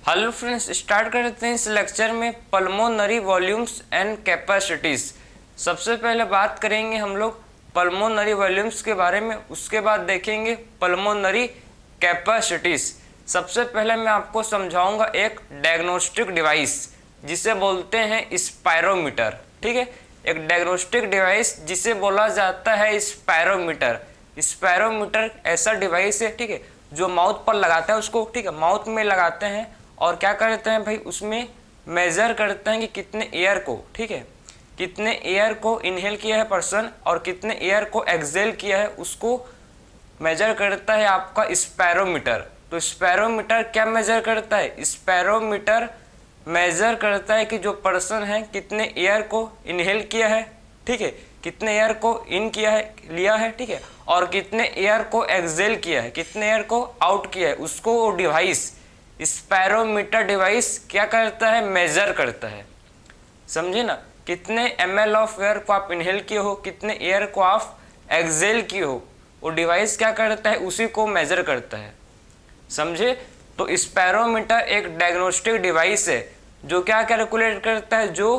Hello friends, start करते हैं इस लेक्चर में पल्मोनरी वॉल्यूम्स एंड कैपेसिटीज़। सबसे पहले बात करेंगे हम लोग पल्मोनरी वॉल्यूम्स के बारे में, उसके बाद देखेंगे पल्मोनरी कैपेसिटीज़। सबसे पहले मैं आपको समझाऊंगा एक डायग्नोस्टिक डिवाइस जिसे बोलते हैं स्पायरोमीटर। ठीक है, एक डायग्नोस्टिक डिवाइस जिसे बोला जाता है स्पायरोमीटर। स्पायरोमीटर ऐसा डिवाइस है, ठीक है, जो माउथ पर लगाते हैं उसको, ठीक है, माउथ में लगाते हैं और क्या करते हैं भाई, उसमें मेजर करते हैं कि कितने एयर को, ठीक है, कितने एयर को इनहेल किया है पर्सन और कितने एयर को एक्सहेल किया है, उसको मेजर करता है आपका स्पैरोमीटर। तो स्पैरोमीटर क्या मेजर करता है? स्पैरोमीटर मेजर करता है कि जो पर्सन है कितने एयर को इनहेल किया है, ठीक है, कितने एयर को इन किया है, लिया है, ठीक है, और कितने एयर को एक्सहेल किया है, कितने एयर को आउट किया है, उसको वो डिवाइस स्पैरोमीटर डिवाइस क्या करता है? मेजर करता है। समझे ना, कितने ml ऑफ एयर को आप इनहेल किए हो, कितने एयर को आप एक्सहेल किए हो, वो डिवाइस क्या करता है? उसी को मेजर करता है। समझे? तो स्पैरोमीटर एक डायग्नोस्टिक डिवाइस है जो क्या कैलकुलेट करता है, जो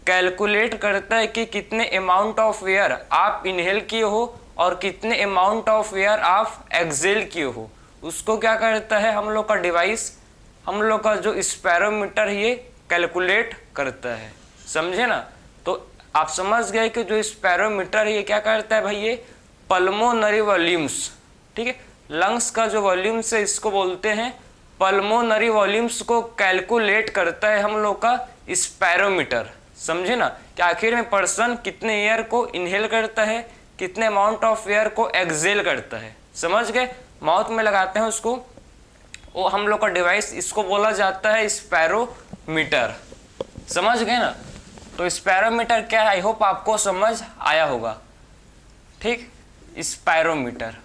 कैलकुलेट करता है कि कितने अमाउंट ऑफ एयर आप इनहेल किए हो और कितने अमाउंट ऑफ एयर आप एक्सहेल किए हो, उसको क्या करता है हम लोग का डिवाइस, हम लोग का जो स्पैरोमीटर ये कैलकुलेट करता है। समझे ना? तो आप समझ गए कि जो स्पैरोमीटर ये क्या करता है भाई, ये पल्मोनरी वॉल्यूम्स, ठीक है, लंग्स का जो वॉल्यूम्स है इसको बोलते हैं पल्मोनरी वॉल्यूम्स को कैलकुलेट करता है हम लोग का स्पैरोमीटर। समझे ना, कि आखिर में पर्सन कितने एयर को इनहेल करता है, कितने अमाउंट ऑफ एयर को एक्सहेल करता है। समझ गए? माउथ में लगाते हैं उसको, वो हम लोग का डिवाइस, इसको बोला जाता है स्पैरोमीटर। समझ गए ना? तो स्पैरोमीटर क्या है, आई होप आपको समझ आया होगा। ठीक, स्पैरोमीटर।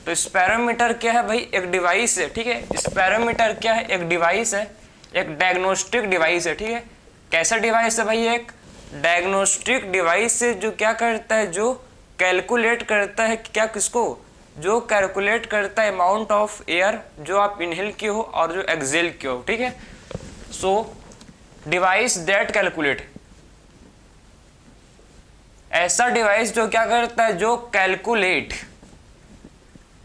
तो स्पैरोमीटर क्या है भाई? एक डिवाइस है, ठीक है। स्पैरोमीटर क्या है? एक डिवाइस है, एक डायग्नोस्टिक डिवाइस है, ठीक है। कैसा डिवाइस है भाई? एक डायग्नोस्टिक डिवाइस है जो क्या करता है, जो कैलकुलेट करता है, क्या, किसको? जो कैलकुलेट करता है अमाउंट ऑफ एयर जो आप इनहेल किए हो और जो एक्सहेल किए हो, ठीक है। सो डिवाइस दैट कैलकुलेट, ऐसा डिवाइस जो क्या करता है, जो कैलकुलेट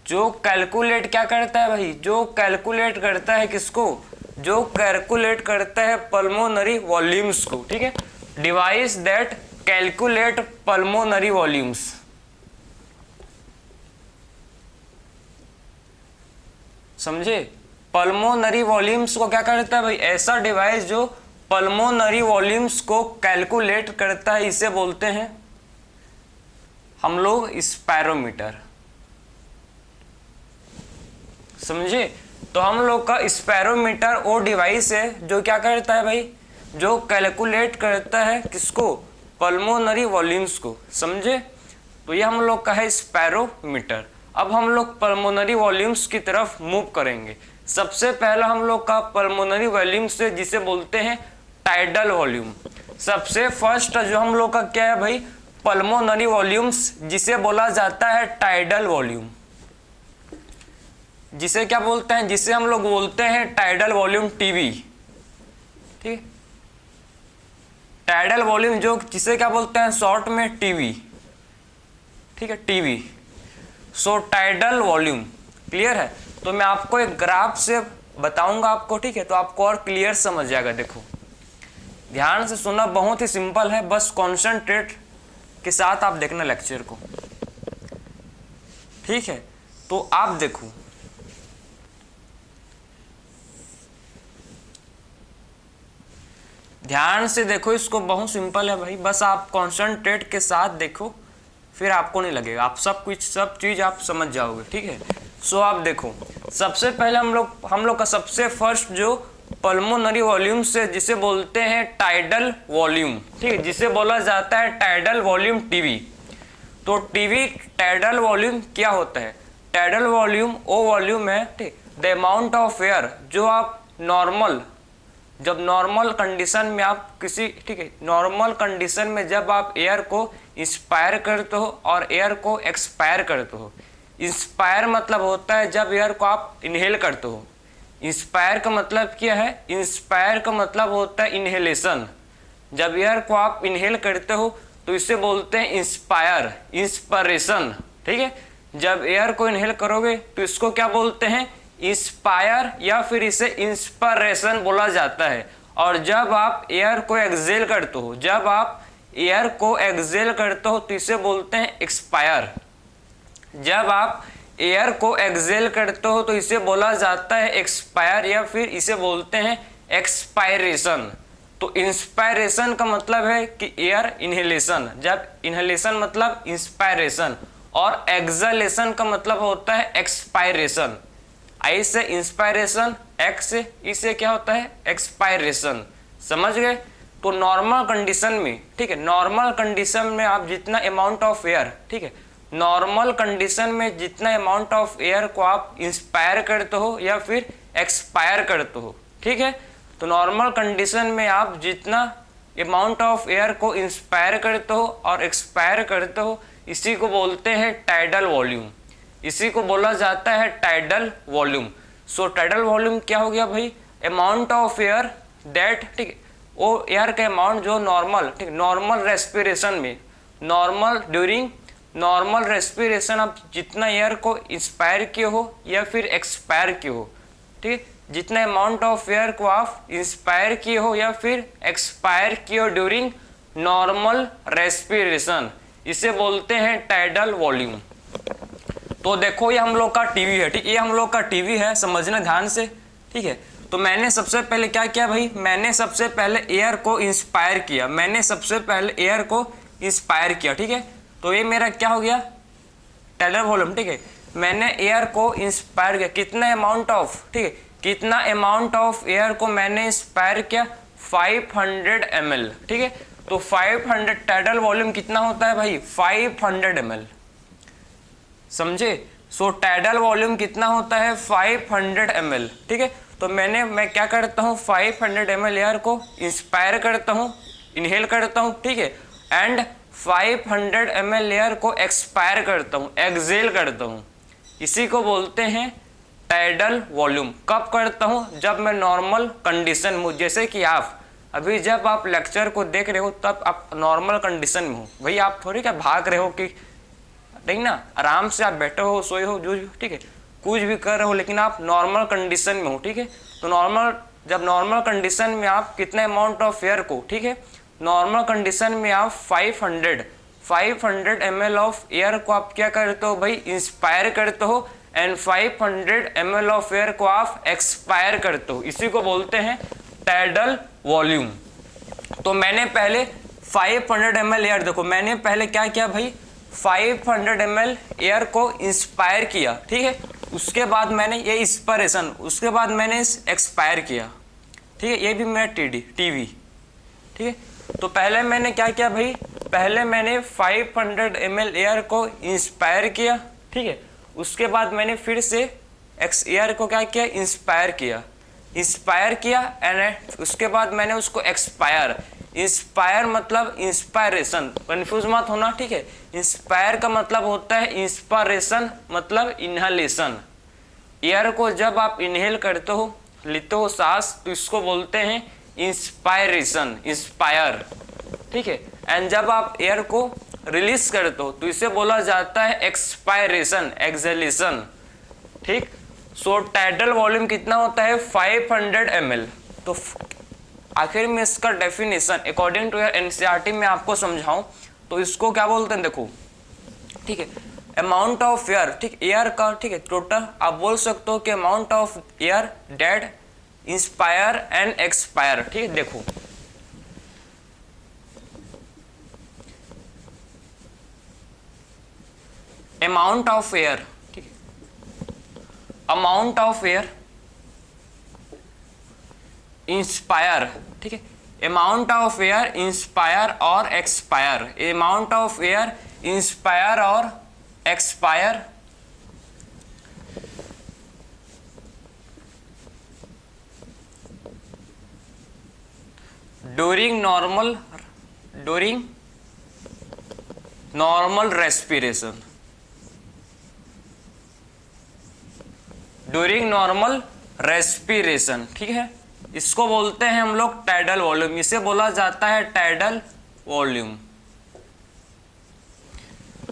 क्या करता है भाई, जो कैलकुलेट करता है किसको? जो कैलकुलेट करता है पल्मोनरी वॉल्यूम्स को, ठीक है। Device that calculate pulmonary volumes. समझे? पल्मोनरी वॉल्यूम्स को क्या करता है भाई? ऐसा डिवाइस जो पल्मोनरी वॉल्यूम्स को कैलकुलेट करता है, इसे बोलते हैं हम लोग स्पैरोमीटर। समझे? तो हम लोग का स्पैरोमीटर वो डिवाइस है जो क्या करता है भाई, जो कैलकुलेट करता है किसको? पल्मोनरी वॉल्यूम्स को। समझे? तो ये हम लोग का है स्पैरोमीटर। अब हम लोग पल्मोनरी वॉल्यूम्स की तरफ मूव करेंगे। सबसे पहला हम लोग का पल्मोनरी वॉल्यूम्स है जिसे बोलते हैं टाइडल वॉल्यूम। सबसे फर्स्ट जो हम लोग का क्या है भाई, पल्मोनरी वॉल्यूम्स, जिसे बोला जाता है टाइडल वॉल्यूम। जिसे क्या बोलते हैं? जिसे हम लोग बोलते हैं टाइडल वॉल्यूम, टीवी। ठीक, टाइडल वॉल्यूम जो जिसे क्या बोलते हैं शॉर्ट में, टीवी। ठीक है, टीवी। सो टाइडल वॉल्यूम क्लियर है? तो मैं आपको एक ग्राफ से बताऊंगा आपको, ठीक है, तो आपको और क्लियर समझ जाएगा। देखो, ध्यान से सुनना, बहुत ही सिंपल है, बस कॉन्सेंट्रेट के साथ आप देखना लेक्चर को, ठीक है। तो आप देखो, ध्यान से देखो, इसको, बहुत सिंपल है भाई, बस आप कॉन्सेंट्रेट के साथ देखो, फिर आपको नहीं लगेगा, आप सब कुछ, सब चीज आप समझ जाओगे, ठीक है। सो आप देखो, सबसे पहले हम लोग का सबसे फर्स्ट जो पल्मोनरी वॉल्यूम से जिसे बोलते हैं टाइडल वॉल्यूम, ठीक है, जिसे बोला जाता है टाइडल वॉल्यूम, टीवी। तो टीवी टाइडल वॉल्यूम क्या होता है? टाइडल वॉल्यूम वो वॉल्यूम है, ठीक, द अमाउंट ऑफ एयर जो आप नॉर्मल, जब नॉर्मल कंडीशन में आप किसी, ठीक है, नॉर्मल कंडीशन में जब आप एयर को इंस्पायर करते हो और एयर को एक्सपायर करते हो। इंस्पायर मतलब होता है जब एयर को आप इनहेल करते हो। इंस्पायर का मतलब क्या है? इंस्पायर का मतलब होता है इनहेलेशन। जब एयर को आप इनहेल करते हो तो इसे बोलते हैं इंस्पायर, इंस्पिरेशन। ठीक है, जब एयर को इनहेल करोगे तो इसको क्या बोलते हैं? इंस्पायर या फिर इसे इंस्पिरेशन बोला जाता है। और जब आप एयर को एक्सहेल करते हो, जब आप एयर को एक्सहेल करते हो तो इसे बोलते हैं एक्सपायर। जब आप एयर को एक्सहेल करते हो तो इसे बोला जाता है एक्सपायर या फिर इसे बोलते हैं एक्सपायरेशन। तो इंस्पायरेशन का मतलब है कि एयर इनहेलेशन, जब इनहेलेशन मतलब इंस्पायरेशन, और एक्सहेलेशन का मतलब होता है एक्सपायरेशन। आई से इंस्पायरेशन, एक्स से इसे क्या होता है? एक्सपायरेशन। समझ गए? तो नॉर्मल कंडीशन में, ठीक है, नॉर्मल कंडीशन में आप जितना अमाउंट ऑफ एयर, ठीक है, नॉर्मल कंडीशन में जितना अमाउंट ऑफ एयर को आप इंस्पायर करते हो या फिर एक्सपायर करते हो, ठीक है, तो नॉर्मल कंडीशन में आप जितना अमाउंट ऑफ एयर को इंस्पायर करते हो और एक्सपायर करते हो, इसी को बोलते हैं टाइडल वॉल्यूम। इसी को बोला जाता है टाइडल वॉल्यूम। सो टाइडल वॉल्यूम क्या हो गया भाई? अमाउंट ऑफ एयर दैट, ठीक है, वो एयर का अमाउंट जो नॉर्मल, ठीक, नॉर्मल रेस्पिरेशन में, नॉर्मल ड्यूरिंग नॉर्मल रेस्पिरेशन आप जितना एयर को इंस्पायर किए हो या फिर एक्सपायर किए हो, ठीक है, जितना अमाउंट ऑफ एयर को आप इंस्पायर किए हो या फिर एक्सपायर किए हो ड्यूरिंग नॉर्मल रेस्पिरेशन, इसे बोलते हैं टाइडल वॉल्यूम। तो देखो ये हम लोग का टीवी है, ठीक, ये हम लोग का टीवी है, समझना ध्यान से, ठीक है। तो मैंने सबसे पहले क्या किया भाई? मैंने सबसे पहले एयर को इंस्पायर किया, मैंने सबसे पहले एयर को इंस्पायर किया, ठीक है। तो ये मेरा क्या हो गया? टाइडल वॉल्यूम, ठीक है। मैंने एयर को इंस्पायर किया, कितना अमाउंट ऑफ, ठीक है, कितना अमाउंट ऑफ एयर को मैंने इंस्पायर किया? 500 ml, ठीक है। तो 500 टाइडल वॉल्यूम कितना होता है भाई? 500 ml, समझे? सो टाइडल वॉल्यूम कितना होता है? 500 ml, ठीक है। तो मैं क्या करता हूँ? 500 ml एयर को इंस्पायर करता हूँ, इनहेल करता हूँ, ठीक है, एंड 500 ml एयर को एक्सपायर करता हूँ, एक्सहेल करता हूँ। इसी को बोलते हैं टाइडल वॉल्यूम। कब करता हूँ? जब मैं नॉर्मल कंडीशन में हूँ। जैसे कि आप अभी जब आप लेक्चर को देख रहे हो तब आप नॉर्मल कंडीशन में हो भाई, आप थोड़ी क्या भाग रहे हो कि नहीं ना, आराम से आप बैठे हो, सोए हो, जो, ठीक है, कुछ भी कर रहे हो, लेकिन आप नॉर्मल कंडीशन में हो, ठीक है। तो जब नॉर्मल कंडीशन में आप कितने अमाउंट ऑफ एयर को, ठीक है, नॉर्मल कंडीशन में आप 500 ml ऑफ एयर को आप क्या करते हो भाई? इंस्पायर करते हो, एंड 500 ml ऑफ एयर को आप एक्सपायर करते हो। इसी को बोलते हैं टाइडल वॉल्यूम। तो मैंने पहले 500 ml एयर, देखो मैंने पहले क्या किया भाई? 500 ml एयर को इंस्पायर किया, ठीक है। उसके बाद मैंने ये इंस्पिरेशन, उसके बाद मैंने एक्सपायर किया, ठीक है। ये भी मेरा टीवी, ठीक है। तो पहले मैंने क्या किया भाई? पहले मैंने 500 ml एयर को इंस्पायर किया, ठीक है। उसके बाद मैंने फिर से एयर को क्या किया? इंस्पायर किया एंड उसके बाद मैंने उसको एक्सपायर। इंस्पायर मतलब इंस्पायरेशन, कंफ्यूज मत होना, ठीक है। इंस्पायर का मतलब होता है इंस्पायरेशन, मतलब इनहेलेशन। एयर को जब आप इनहेल करते हो, लेते हो सांस, तो इसको बोलते हैं इंस्पायरेशन, इंस्पायर, ठीक है। एंड जब आप एयर को रिलीज करते हो तो इसे बोला जाता है एक्सपायरेशन, एक्सहेलेशन, ठीक। सो टाइडल वॉल्यूम कितना होता है? 500 ml। तो आखिर में इसका डेफिनेशन अकॉर्डिंग टू एनसीईआरटी में आपको समझाऊं तो इसको क्या बोलते हैं? देखो, ठीक है, अमाउंट ऑफ एयर, ठीक, एयर का, ठीक है, टोटल आप बोल सकते हो कि amount of air dead inspire and expire, ठीक है। देखो अमाउंट ऑफ एयर, ठीक है, अमाउंट ऑफ एयर इंस्पायर, ठीक है, अमाउंट ऑफ एयर इंस्पायर और expire, amount of air inspire और expire during normal respiration, during normal respiration, ठीक है, इसको बोलते हैं हम लोग टाइडल वॉल्यूम, इसे बोला जाता है टाइडल वॉल्यूम।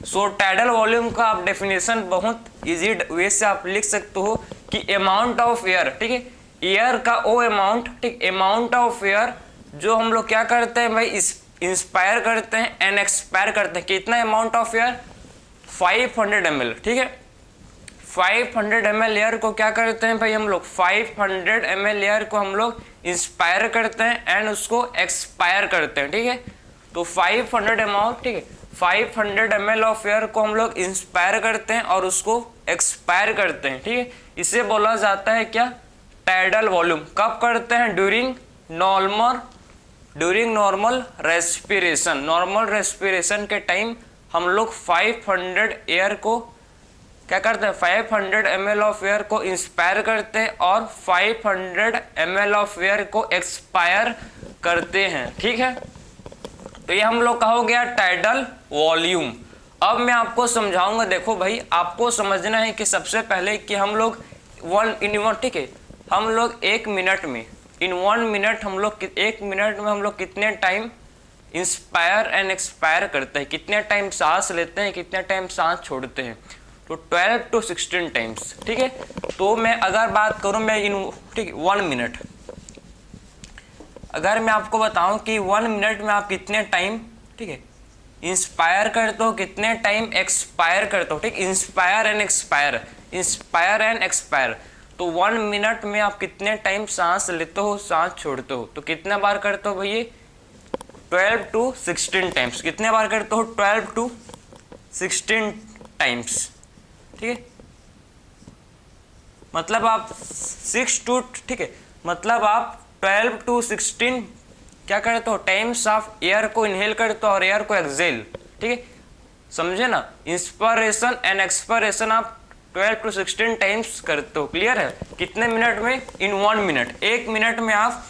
सो टाइडल वॉल्यूम का आप डेफिनेशन बहुत इजी वे से आप लिख सकते हो कि अमाउंट ऑफ एयर, ठीक है, एयर का वो अमाउंट, ठीक, अमाउंट ऑफ एयर जो हम लोग क्या करते हैं भाई, इंस्पायर करते हैं एंड एक्सपायर करते हैं। कितना अमाउंट ऑफ एयर, 500 ml, ठीक है, 500 ml एयर को क्या करते हैं भाई हम लोग, 500 ml एयर को हम लोग इंस्पायर करते हैं एंड उसको एक्सपायर करते हैं, ठीक है। तो 500 अमाउंट, ठीक है, 500 ml ऑफ एयर को हम लोग इंस्पायर करते हैं और उसको एक्सपायर करते हैं, ठीक है, इसे बोला जाता है क्या, टाइडल वॉल्यूम। कब करते हैं, during normal respiration, normal respiration के टाइम हम लोग 500 एयर को क्या करते हैं, 500 ml ऑफ एयर को इंस्पायर करते हैं और 500 ml ऑफ एयर को एक्सपायर करते हैं, ठीक है। तो ये हम लोग का हो गया टाइडल वॉल्यूम। अब मैं आपको समझाऊंगा, देखो भाई आपको समझना है कि सबसे पहले कि हम लोग ठीक है, हम लोग 1 मिनट में, इन 1 मिनट हम लोग 1 मिनट में हम लोग कितने टाइम इंस्पायर एंड एक्सपायर करते हैं, कितने टाइम सांस लेते हैं, कितने टाइम सांस छोड़ते हैं, तो 12 to 16 टाइम्स, ठीक है। तो मैं अगर बात करूं मैं इन, ठीक है, 1 मिनट, अगर मैं आपको बताऊं कि 1 मिनट में आप कितने टाइम, ठीक है, इंस्पायर करते हो, कितने टाइम एक्सपायर करते हो, ठीक, inspire and expire, inspire and expire, तो 1 मिनट में आप कितने टाइम सांस लेते हो, सांस छोड़ते हो, तो कितने बार करते हो भैया, 12 to 16 टाइम्स। कितने बार करते हो, 12 to 16 टाइम्स, ठीक है, मतलब आप 6 to, ठीक है, मतलब आप 12 to 16 क्या करते हो, टाइम्स ऑफ एयर को इनहेल करते हो और एयर को एक्सहेल, ठीक है, समझे ना, इंस्पिरेशन एंड एक्सपिरेशन आप 12 to 16 टाइम्स करते हो, क्लियर है। कितने मिनट में, इन 1 मिनट, 1 मिनट में आप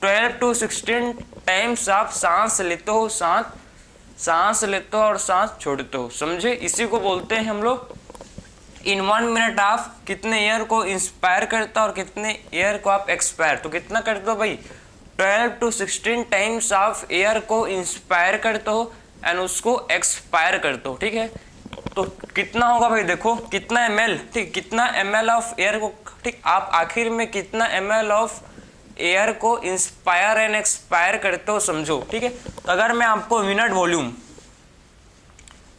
12 to 16 टाइम्स आप सांस लेते हो, सांस लेते हो और सांस छोड़ते हो, समझे, इसी को बोलते हैं हम लोग इन 1 मिनट आप कितने एयर को इंस्पायर करते हो और कितने एयर को आप एक्सपायर, तो कितना करते हो भाई, 12 to 16 टाइम्स आप एयर को इंस्पायर करते हो एंड उसको एक्सपायर करते हो, ठीक है। तो कितना होगा भाई, देखो कितना ml, ठीक, कितना ml ऑफ एयर को, ठीक, आप आखिर में कितना ml ऑफ एयर को इंस्पायर एंड एक्सपायर करते हो, समझो, ठीक है। तो अगर मैं आपको मिनट वॉल्यूम,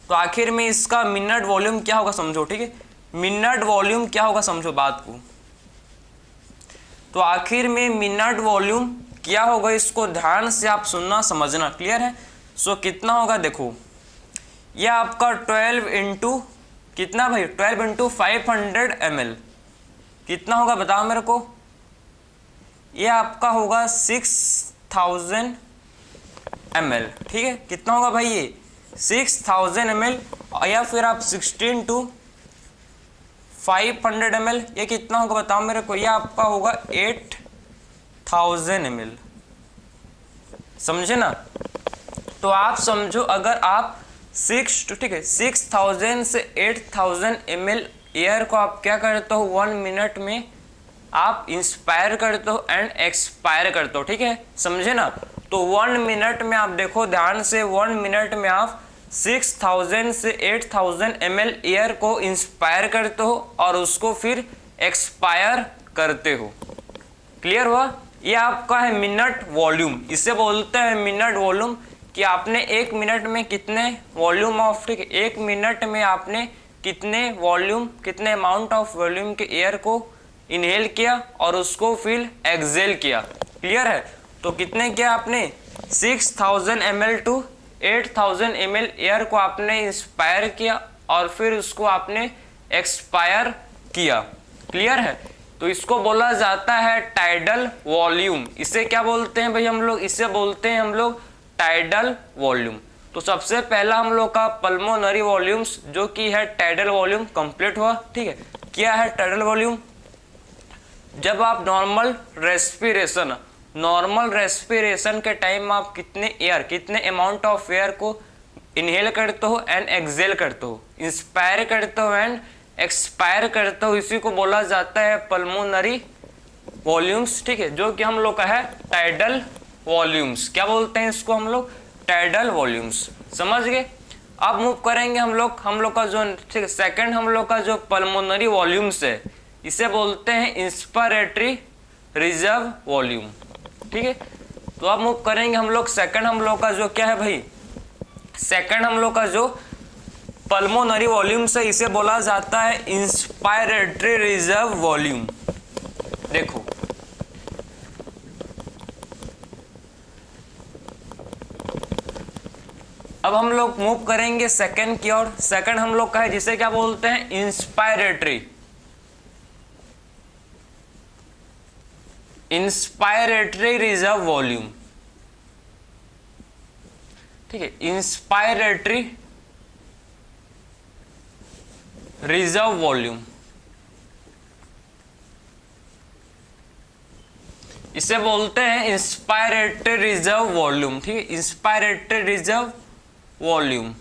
तो आखिर में इसका मिनट वॉल्यूम क्या होगा समझो, ठीक है, मिनट वॉल्यूम क्या होगा समझो बात को, तो आखिर में मिनट वॉल्यूम क्या होगा, इसको ध्यान से आप सुनना समझना, क्लियर है। सो कितना होगा, देखो ये आपका 12 इंटू कितना भाई, 12 इंटू 500 ml कितना होगा बताओ मेरे को, ये आपका होगा 6000 ml, ठीक है, कितना होगा भाई ये 6000 ml, या फिर आप 16 to 500 ml, ये कितना होगा बताओ मेरे को, ये आपका होगा 8000 ml, समझे ना। तो आप समझो अगर आप 6000 से 8000 ml एयर को आप क्या करते हो, 1 मिनट में आप इंस्पायर करते हो एंड एक्सपायर करते हो, ठीक है, समझे ना। तो 1 मिनट में आप देखो ध्यान से, 1 मिनट में आप 6000 से 8000 ml एयर को इंस्पायर करते हो और उसको फिर एक्सपायर करते हो, क्लियर हुआ। ये आपका है मिनट वॉल्यूम, इसे बोलते हैं मिनट वॉल्यूम, कि आपने 1 मिनट में कितने वॉल्यूम ऑफ, ठीक है, 1 मिनट में आपने कितने वॉल्यूम, कितने अमाउंट ऑफ वॉल्यूम के एयर को इनहेल किया और उसको फिर एक्सहेल किया, क्लियर है। तो कितने किया आपने, 6000 ml टू 8000 ml एयर को आपने इंस्पायर किया और फिर उसको आपने एक्सपायर किया, क्लियर है। तो इसको बोला जाता है टाइडल वॉल्यूम। इसे क्या बोलते हैं भाई हम लोग, इसे बोलते हैं हम लोग टाइडल वॉल्यूम। तो सबसे पहला हम लोग का पल्मोनरी वॉल्यूम्स जो कि है टाइडल वॉल्यूम कंप्लीट हुआ, ठीक है। क्या है टाइडल वॉल्यूम, जब आप नॉर्मल रेस्पिरेशन के टाइम आप कितने अमाउंट ऑफ एयर को इनहेल करते हो एंड एक्सहेल करते हो, इंस्पायर करते हो एंड एक्सपायर करते हो, इसी को बोला जाता है पल्मोनरी वॉल्यूम्स। ठीक है, जो कि हम लोग का है टाइडल वॉल्यूम्स। क्या बोलते हैं इसको हम लोग? Tidal volumes. समझ गए? अब मूव करेंगे हम लोग का जो, ठीक है, सेकंड हम लोग का जो पल्मोनरी वॉल्यूम्स है इसे बोलते हैं इंस्पायरेटरी रिजर्व वॉल्यूम। ठीक है, तो अब मूव करेंगे हम लोग सेकंड हम लोग का जो क्या है भाई, सेकंड हम लोग का जो पल्मोनरी वॉल्यूम्स है इसे बोला जाता है इंस्पायरेटरी रिजर्व वॉल्यूम। देखो अब हम लोग मूव करेंगे सेकंड की ओर। सेकंड हम लोग का है जिसे क्या बोलते हैं? Inspiratory reserve volume. ठीक है, इंस्पायरेटरी रिजर्व वॉल्यूम, इसे बोलते हैं इंस्पायरेटरी रिजर्व वॉल्यूम। ठीक है, इंस्पायरेटरी रिजर्व वॉल्यूम।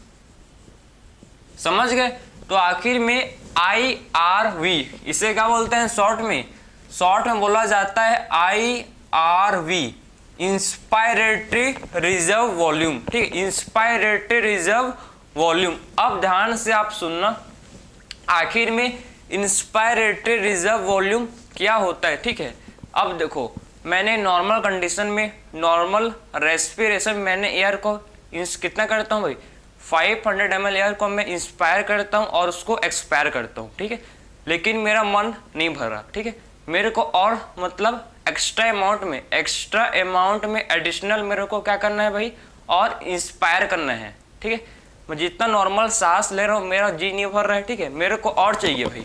समझ गए? तो आखिर में IRV इसे क्या बोलते हैं शॉर्ट में? शॉर्ट में बोला जाता है IRV, इंस्पायरेटरी रिजर्व वॉल्यूम। ठीक है, इंस्पायरेटरी रिजर्व वॉल्यूम। अब ध्यान से आप सुनना, आखिर में इंस्पायरेटरी रिजर्व वॉल्यूम क्या होता है। ठीक है, अब देखो मैंने नॉर्मल कंडीशन में, नॉर्मल रेस्पिरेशन, मैंने एयर को कितना करता हूँ भाई, 500 ml एयर को मैं इंस्पायर करता हूँ और उसको एक्सपायर करता हूँ। ठीक है, लेकिन मेरा मन नहीं भरा। ठीक है, मेरे को और मतलब एक्स्ट्रा अमाउंट में एडिशनल मेरे को क्या करना है भाई, और इंस्पायर करना है। ठीक है, मैं जितना नॉर्मल सांस ले रहा हूँ मेरा जी नहीं भर रहा है। ठीक है, मेरे को और चाहिए भाई।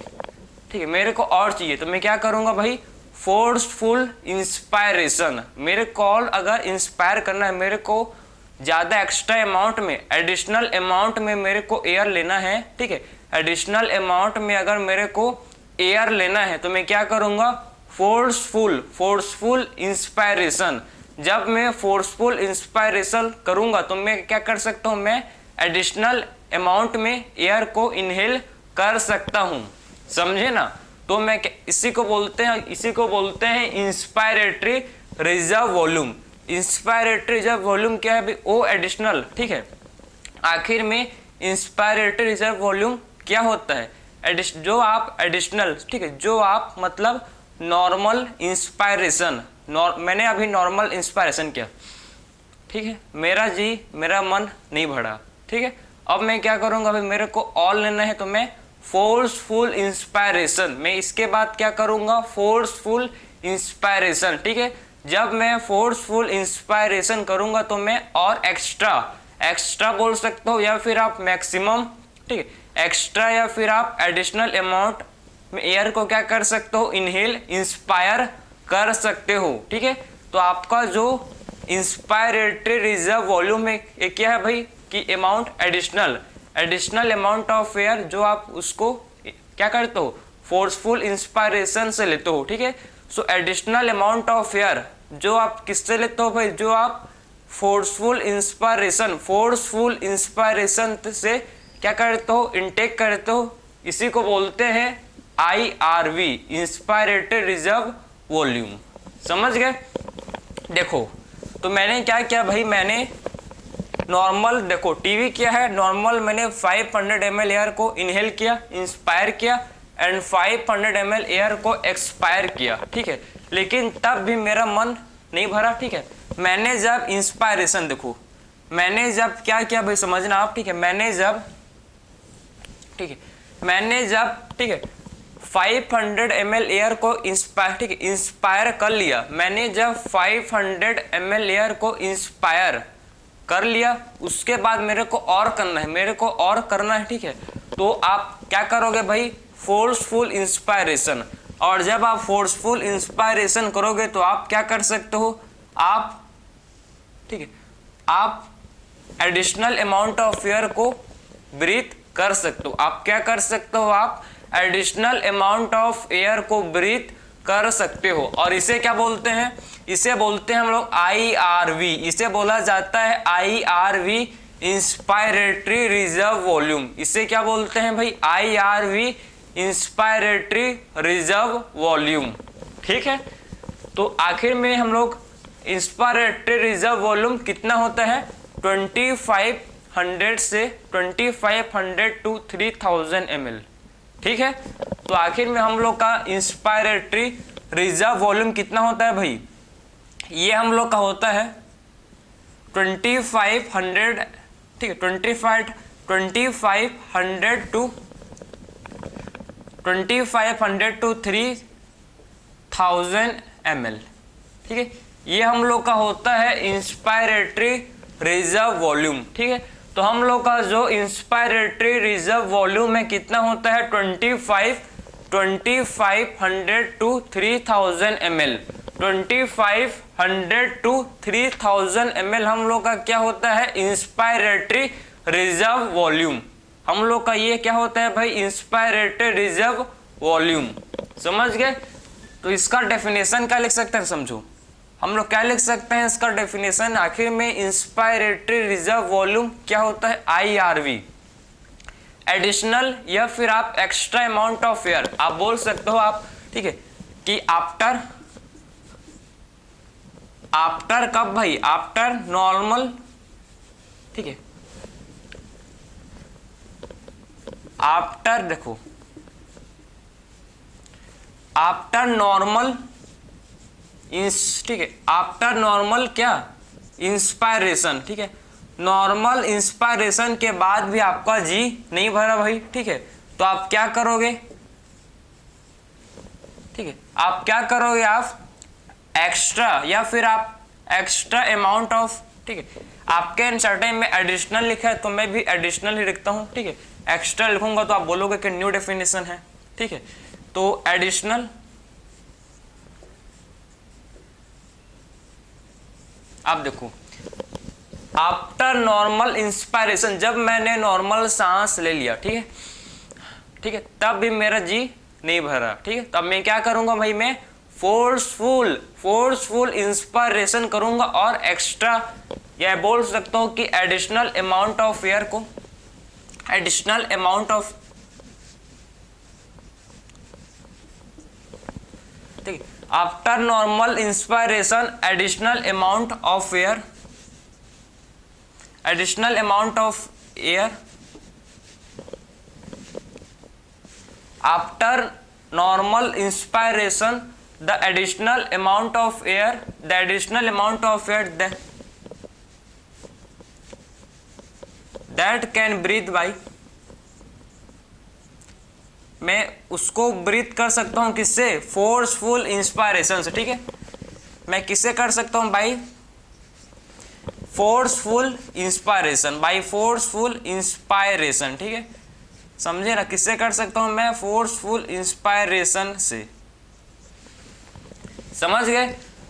ठीक है, मेरे को और चाहिए, तो मैं क्या करूँगा भाई, फोर्सफुल इंस्पायरेशन। मेरे को और अगर इंस्पायर करना है, मेरे को ज़्यादा एक्स्ट्रा अमाउंट में, एडिशनल अमाउंट में मेरे को एयर लेना है। ठीक है, एडिशनल अमाउंट में अगर मेरे को एयर लेना है तो मैं क्या करूँगा, फोर्सफुल इंस्पायरेशन। जब मैं फोर्सफुल इंस्पायरेशन करूँगा तो मैं क्या कर सकता हूँ, मैं एडिशनल अमाउंट में एयर को इनहेल कर सकता हूँ। समझे ना? तो मैं इसी को बोलते हैं inspiratory reserve volume. Inspiratory reserve volume क्या है भाई, ओ एडिशनल। ठीक है, आखिर में इंस्पायरेटरी रिजर्व वॉल्यूम क्या होता है, जो आप एडिशनल, ठीक है, जो आप मतलब नॉर्मल इंस्पायरेशन, मैंने अभी नॉर्मल इंस्पायरेशन किया। ठीक है, मेरा मन नहीं भरा। ठीक है, अब मैं क्या करूँगा भाई, मेरे को ऑल लेना है तो मैं फोर्सफुल इंस्पायरेशन, मैं इसके बाद क्या करूँगा, फोर्सफुल इंस्पायरेशन। ठीक है, जब मैं फोर्सफुल इंस्पायरेशन करूँगा तो मैं और एक्स्ट्रा बोल सकता हूँ, या फिर आप मैक्सिमम, ठीक है, एक्स्ट्रा या फिर आप एडिशनल अमाउंट में एयर को क्या कर सकते हो, इनहेल, इंस्पायर कर सकते हो। ठीक है, तो आपका जो इंस्पायरेटरी रिजर्व वॉल्यूम है ये क्या है भाई, कि amount additional amount of air जो आप उसको क्या करते हो, फोर्सफुल इंस्पायरेशन से लेते हो। ठीक है, so additional amount of air जो आप किससे लेते हो भाई, जो आप फोर्सफुल इंस्पायरेशन से क्या करते हो, इनटेक करते हो, इसी को बोलते हैं IRV, इंस्पायरेटरी रिजर्व वॉल्यूम। समझ गए? देखो तो मैंने क्या किया भाई, मैंने नॉर्मल, देखो टीवी क्या है, नॉर्मल मैंने 500 ml एयर को इनहेल किया, इंस्पायर किया एंड 500 ml एयर को एक्सपायर किया। ठीक है, लेकिन तब भी मेरा मन नहीं भरा। ठीक है, मैंने जब इंस्पायरेशन, देखो मैंने जब क्या किया भाई, समझना आप। ठीक है, मैंने जब 500 ml एयर को इंस्पायर कर लिया, मैंने जब 500 ml एयर को इंस्पायर कर लिया, उसके बाद मेरे को और करना है। ठीक है, तो आप क्या करोगे भाई, फोर्सफुल इंस्पायरेशन। और जब आप फोर्सफुल इंस्पायरेशन करोगे तो आप क्या कर सकते हो, आप, ठीक है, आप एडिशनल अमाउंट ऑफ एयर को ब्रीथ कर सकते हो। आप क्या कर सकते हो, आप एडिशनल अमाउंट ऑफ एयर को ब्रीथ कर सकते हो। और इसे क्या बोलते हैं, इसे बोलते हैं हम लोग IRV, इसे बोला जाता है IRV, इंस्पायरेटरी रिजर्व वॉल्यूम। इसे क्या बोलते हैं भाई? IRV, inspiratory reserve volume. ठीक है, तो आखिर में हम लोग इंस्पायरेटरी रिजर्व वॉल्यूम कितना होता है? 2500 से 2500 टू 3000 ml। ठीक है, तो आखिर में हम लोग का इंस्पायरेटरी रिजर्व वॉल्यूम कितना होता है भाई? ये हम लोग का होता है 2500, ठीक है, 2500 टू 3000 ml। ठीक है, ये हम लोग का होता है इंस्पायरेटरी रिजर्व वॉल्यूम। ठीक है, तो हम लोग का जो इंस्पायरेटरी रिजर्व वॉल्यूम है कितना होता है? 2500 टू 3000 ml। 2500 टू 3000 ml हम लोग का क्या होता है? Inspiratory reserve volume. हम लोग का ये क्या होता है भाई? Inspiratory reserve volume. समझ गए? तो इसका डेफिनेशन क्या लिख सकते हैं? समझो, हम लोग क्या लिख सकते हैं इसका डेफिनेशन? आखिर में इंस्पायरेटरी रिजर्व वॉल्यूम क्या होता है? IRV, एडिशनल या फिर आप एक्स्ट्रा अमाउंट ऑफ एयर आप बोल सकते हो आप। ठीक है, कि आफ्टर कब भाई? After normal. ठीक है, आफ्टर, देखो, आफ्टर नॉर्मल ठीक है, आफ्टर नॉर्मल क्या? इंस्पायरेशन। ठीक है, नॉर्मल इंस्पायरेशन के बाद भी आपका जी नहीं भरा भाई। ठीक है, तो आप क्या करोगे? ठीक है, आप क्या करोगे? आप एक्स्ट्रा या फिर आप एक्स्ट्रा अमाउंट ऑफ, ठीक है, आपके अनसर्टेन में एडिशनल लिखा है तो मैं भी एडिशनल ही लिखता हूं। ठीक है, एक्स्ट्रा लिखूंगा तो आप बोलोगे कि न्यू डेफिनेशन है। ठीक है, तो एडिशनल, आप देखो, आफ्टर नॉर्मल इंस्पायरेशन, जब मैंने नॉर्मल सांस ले लिया, ठीक है, ठीक है, तब भी मेरा जी नहीं भरा। ठीक है, तब मैं क्या करूंगा भाई? मैं फोर्सफुल इंस्पायरेशन करूंगा और एक्स्ट्रा, या बोल सकता हूं कि एडिशनल अमाउंट ऑफ एयर को, एडिशनल अमाउंट ऑफ, ठीक है, after normal inspiration additional amount of air, additional amount of air, after normal inspiration the additional amount of air, the additional amount of air that can breathe by, मैं उसको breathe कर सकता हूं किससे? Forceful inspiration से। ठीक है, मैं किससे कर सकता हूं भाई? Forceful inspiration, by forceful inspiration. ठीक है, समझे ना? किससे कर सकता हूं मैं? फोर्सफुल इंस्पायरेशन से। समझ गए?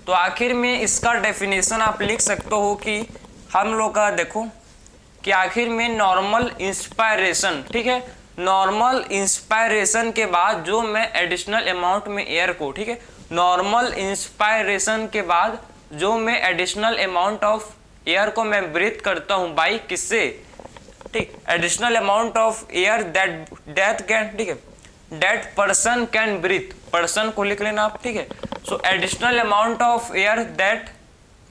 तो आखिर में इसका डेफिनेशन आप लिख सकते हो कि हम लोग का, देखो, कि आखिर में नॉर्मल इंस्पायरेशन, ठीक है, नॉर्मल इंस्पायरेशन के बाद जो मैं एडिशनल अमाउंट में एयर को, ठीक है, नॉर्मल इंस्पायरेशन के बाद जो मैं एडिशनल अमाउंट ऑफ एयर को मैं ब्रीथ करता हूं बाई किससे? ठीक, additional amount of air that can, ठीक है, that person can breathe, person को लिख लेना आप। ठीक है, so additional amount of air that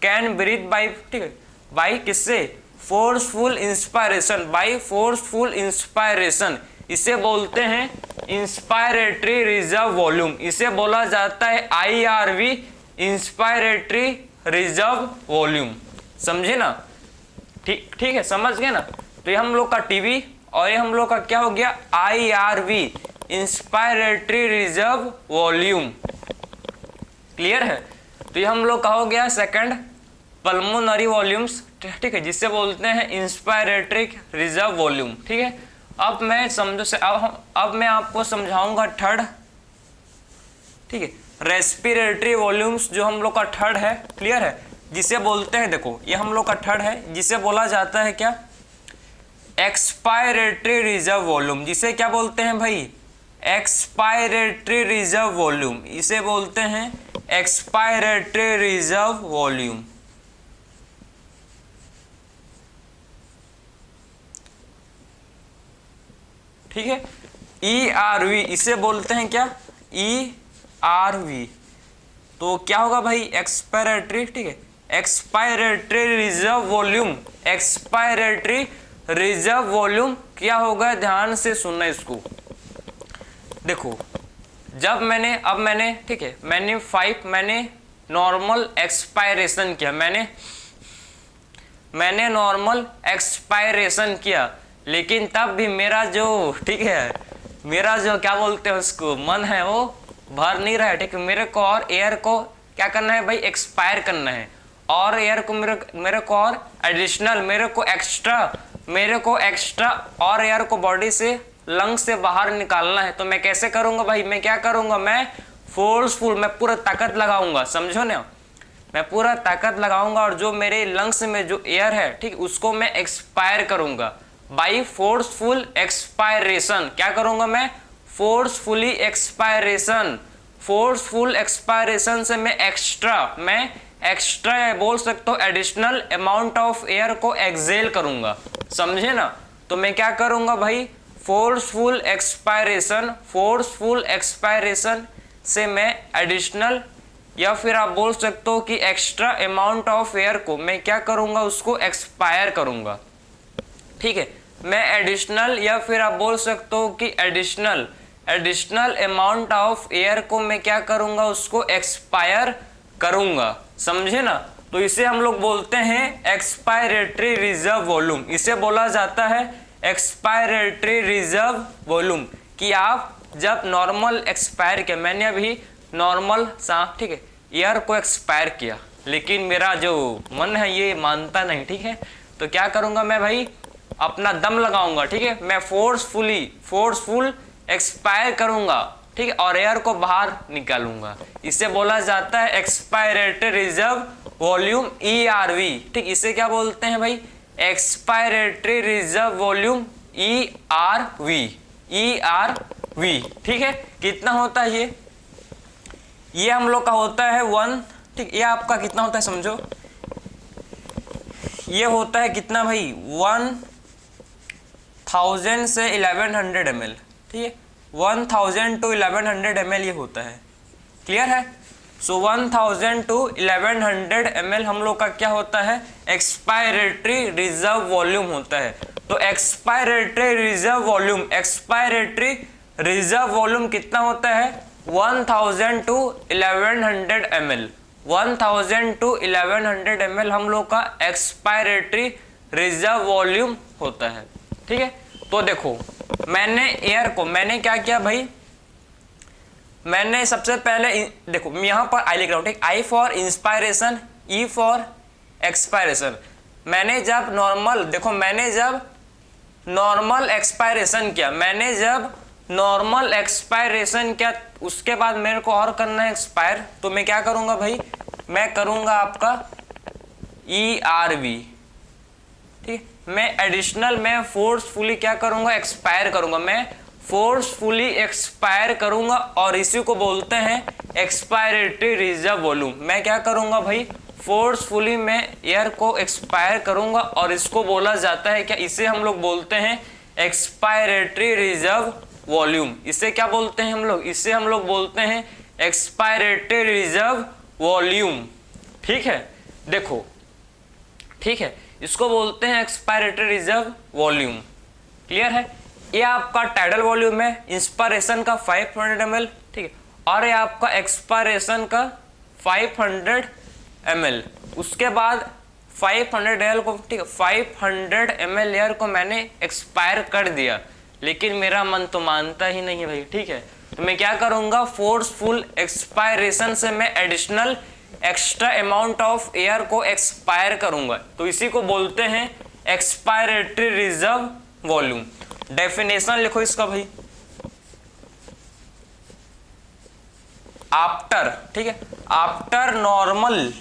can breathe by, ठीक है, बाई किससे? Forceful inspiration, by forceful inspiration. इसे बोलते हैं इंस्पायरेटरी रिजर्व वॉल्यूम, इसे बोला जाता है IRV, इंस्पायरेटरी रिजर्व वॉल्यूम। समझे ना? ठीक है, समझ गए ना? तो ये हम लोग का टीवी और ये हम लोग का क्या हो गया? IRV, inspiratory reserve volume. Clear है? तो ये हम लोग का हो गया सेकंड, पल्मोनरी वॉल्यूम्स। ठीक है, जिससे बोलते हैं इंस्पायरेटरी रिजर्व वॉल्यूम। ठीक है, अब मैं समझो से अब मैं आपको समझाऊंगा थर्ड। ठीक है, रेस्पिरेटरी वॉल्यूम्स जो हम लोग का थर्ड है। क्लियर है? जिसे बोलते हैं, देखो, ये हम लोग का थर्ड है, जिसे बोला जाता है क्या? Expiratory reserve volume. जिसे क्या बोलते हैं भाई? Expiratory reserve volume. इसे बोलते हैं एक्सपायरेटरी रिजर्व वॉल्यूम। ठीक है। ERV इसे बोलते हैं क्या, ERV। तो क्या होगा भाई, एक्सपायरेटरी, ठीक है, expiratory reserve volume, expiratory reserve volume क्या होगा, ध्यान से सुनना इसको। देखो जब मैंने ठीक है, मैंने नॉर्मल एक्सपायरेशन किया, मैंने नॉर्मल एक्सपायरेशन किया, लेकिन तब भी मेरा जो, ठीक है, मेरा जो क्या बोलते हैं उसको, मन है वो भर नहीं रहा है, ठीक है। मेरे को और एयर को क्या करना है भाई, एक्सपायर करना है, और एयर को मेरे को और एडिशनल, मेरे को एक्स्ट्रा और एयर को बॉडी से, लंग से बाहर निकालना है। तो मैं कैसे करूंगा भाई, मैं क्या करूंगा, मैं फोर्सफुल, मैं पूरा ताकत लगाऊंगा, समझो ना, मैं पूरा ताकत लगाऊंगा, और जो मेरे लंग्स में जो एयर है, ठीक, उसको मैं एक्सपायर करूंगा बाई फोर्सफुल एक्सपायरेशन। क्या करूंगा मैं, फोर्सफुली एक्सपायरेशन, फोर्सफुल एक्सपायरेशन से मैं एक्स्ट्रा बोल सकता हूँ एडिशनल अमाउंट ऑफ एयर को एक्सेल करूंगा, समझे ना। तो मैं क्या करूंगा भाई, फोर्सफुल एक्सपायरेशन से मैं एडिशनल, या फिर आप बोल सकते हो कि एक्स्ट्रा अमाउंट ऑफ एयर को मैं क्या करूंगा, उसको एक्सपायर करूंगा, ठीक है। मैं एडिशनल, या फिर आप बोल सकते हो कि एडिशनल अमाउंट ऑफ एयर को मैं क्या करूंगा, उसको एक्सपायर करूंगा, समझे ना। तो इसे हम लोग बोलते हैं एक्सपायरेटरी रिजर्व वॉल्यूम, इसे बोला जाता है एक्सपायरेटरी रिजर्व वॉल्यूम। कि आप जब नॉर्मल एक्सपायर किया, मैंने अभी नॉर्मल सांस, ठीक है, एयर को एक्सपायर किया, लेकिन मेरा जो मन है ये मानता नहीं, ठीक है। तो क्या करूंगा मैं भाई, अपना दम लगाऊंगा, ठीक है, मैं फोर्सफुल एक्सपायर करूंगा, ठीक है, और एयर को बाहर निकालूंगा। इसे बोला जाता है एक्सपायरेटरी रिजर्व वॉल्यूम, ERV, ठीक। इसे क्या बोलते हैं भाई, एक्सपायरेटरी रिजर्व वॉल्यूम, ERV, ठीक है। कितना होता है ये हम लोग का होता है 1, ठीक। ये आपका कितना होता है समझो, ये होता है कितना भाई, 1000 से 1100 ml, ठीक है, 1000 to 1100 ml ये होता है, क्लियर है। सो 1000 to 1100 ml हम लोग का क्या होता है, एक्सपायरेटरी रिजर्व वॉल्यूम होता है। तो एक्सपायरेटरी रिजर्व वॉल्यूम कितना होता है, 1000 to 1100 ml, 1000 to 1100 ml हम लोग का एक्सपायरेटरी रिजर्व वॉल्यूम होता है, ठीक है। तो देखो मैंने एयर को, मैंने क्या किया भाई, मैंने सबसे पहले देखो यहाँ पर आई लिख रहा हूँ, ठीक, I for inspiration, E for expiration. मैंने जब नॉर्मल, देखो मैंने जब नॉर्मल एक्सपायरेशन किया, उसके बाद मेरे को और करना है एक्सपायर, तो मैं क्या करूँगा भाई, मैं करूँगा आपका ERV, ठीक है। मैं एडिशनल, मैं फोर्सफुली क्या करूँगा, एक्सपायर करूँगा, मैं फोर्सफुली एक्सपायर करूँगा, और इसी को बोलते हैं एक्सपायरेटरी रिजर्व वॉल्यूम। मैं क्या करूँगा भाई, फोर्सफुली मैं एयर को एक्सपायर करूँगा, और इसको बोला जाता है क्या, इसे हम लोग बोलते हैं एक्सपायरेटरी रिजर्व वॉल्यूम। इसे क्या बोलते हैं हम लोग, इसे हम लोग बोलते हैं एक्सपायरेटरी रिजर्व वॉल्यूम, ठीक है। देखो, ठीक है, इसको बोलते हैं एक्सपायरेटरी रिजर्व वॉल्यूम, क्लियर है। ये आपका टाइडल वॉल्यूम है इंस्पायरेशन का 500 ml, ठीक है, और ये आपका एक्सपायरेशन का 500 ml। उसके बाद 500 ml को, ठीक है, 500 ml एयर को मैंने एक्सपायर कर दिया, लेकिन मेरा मन तो मानता ही नहीं है भाई, ठीक है। तो मैं क्या करूँगा, फोर्सफुल एक्सपायरेशन से मैं additional extra amount of air को एक्सपायर करूँगा, तो इसी को बोलते हैं एक्सपायरेटरी रिजर्व वॉल्यूम। डेफिनेशन लिखो इसका भाई, आफ्टर, ठीक है, आफ्टर नॉर्मल,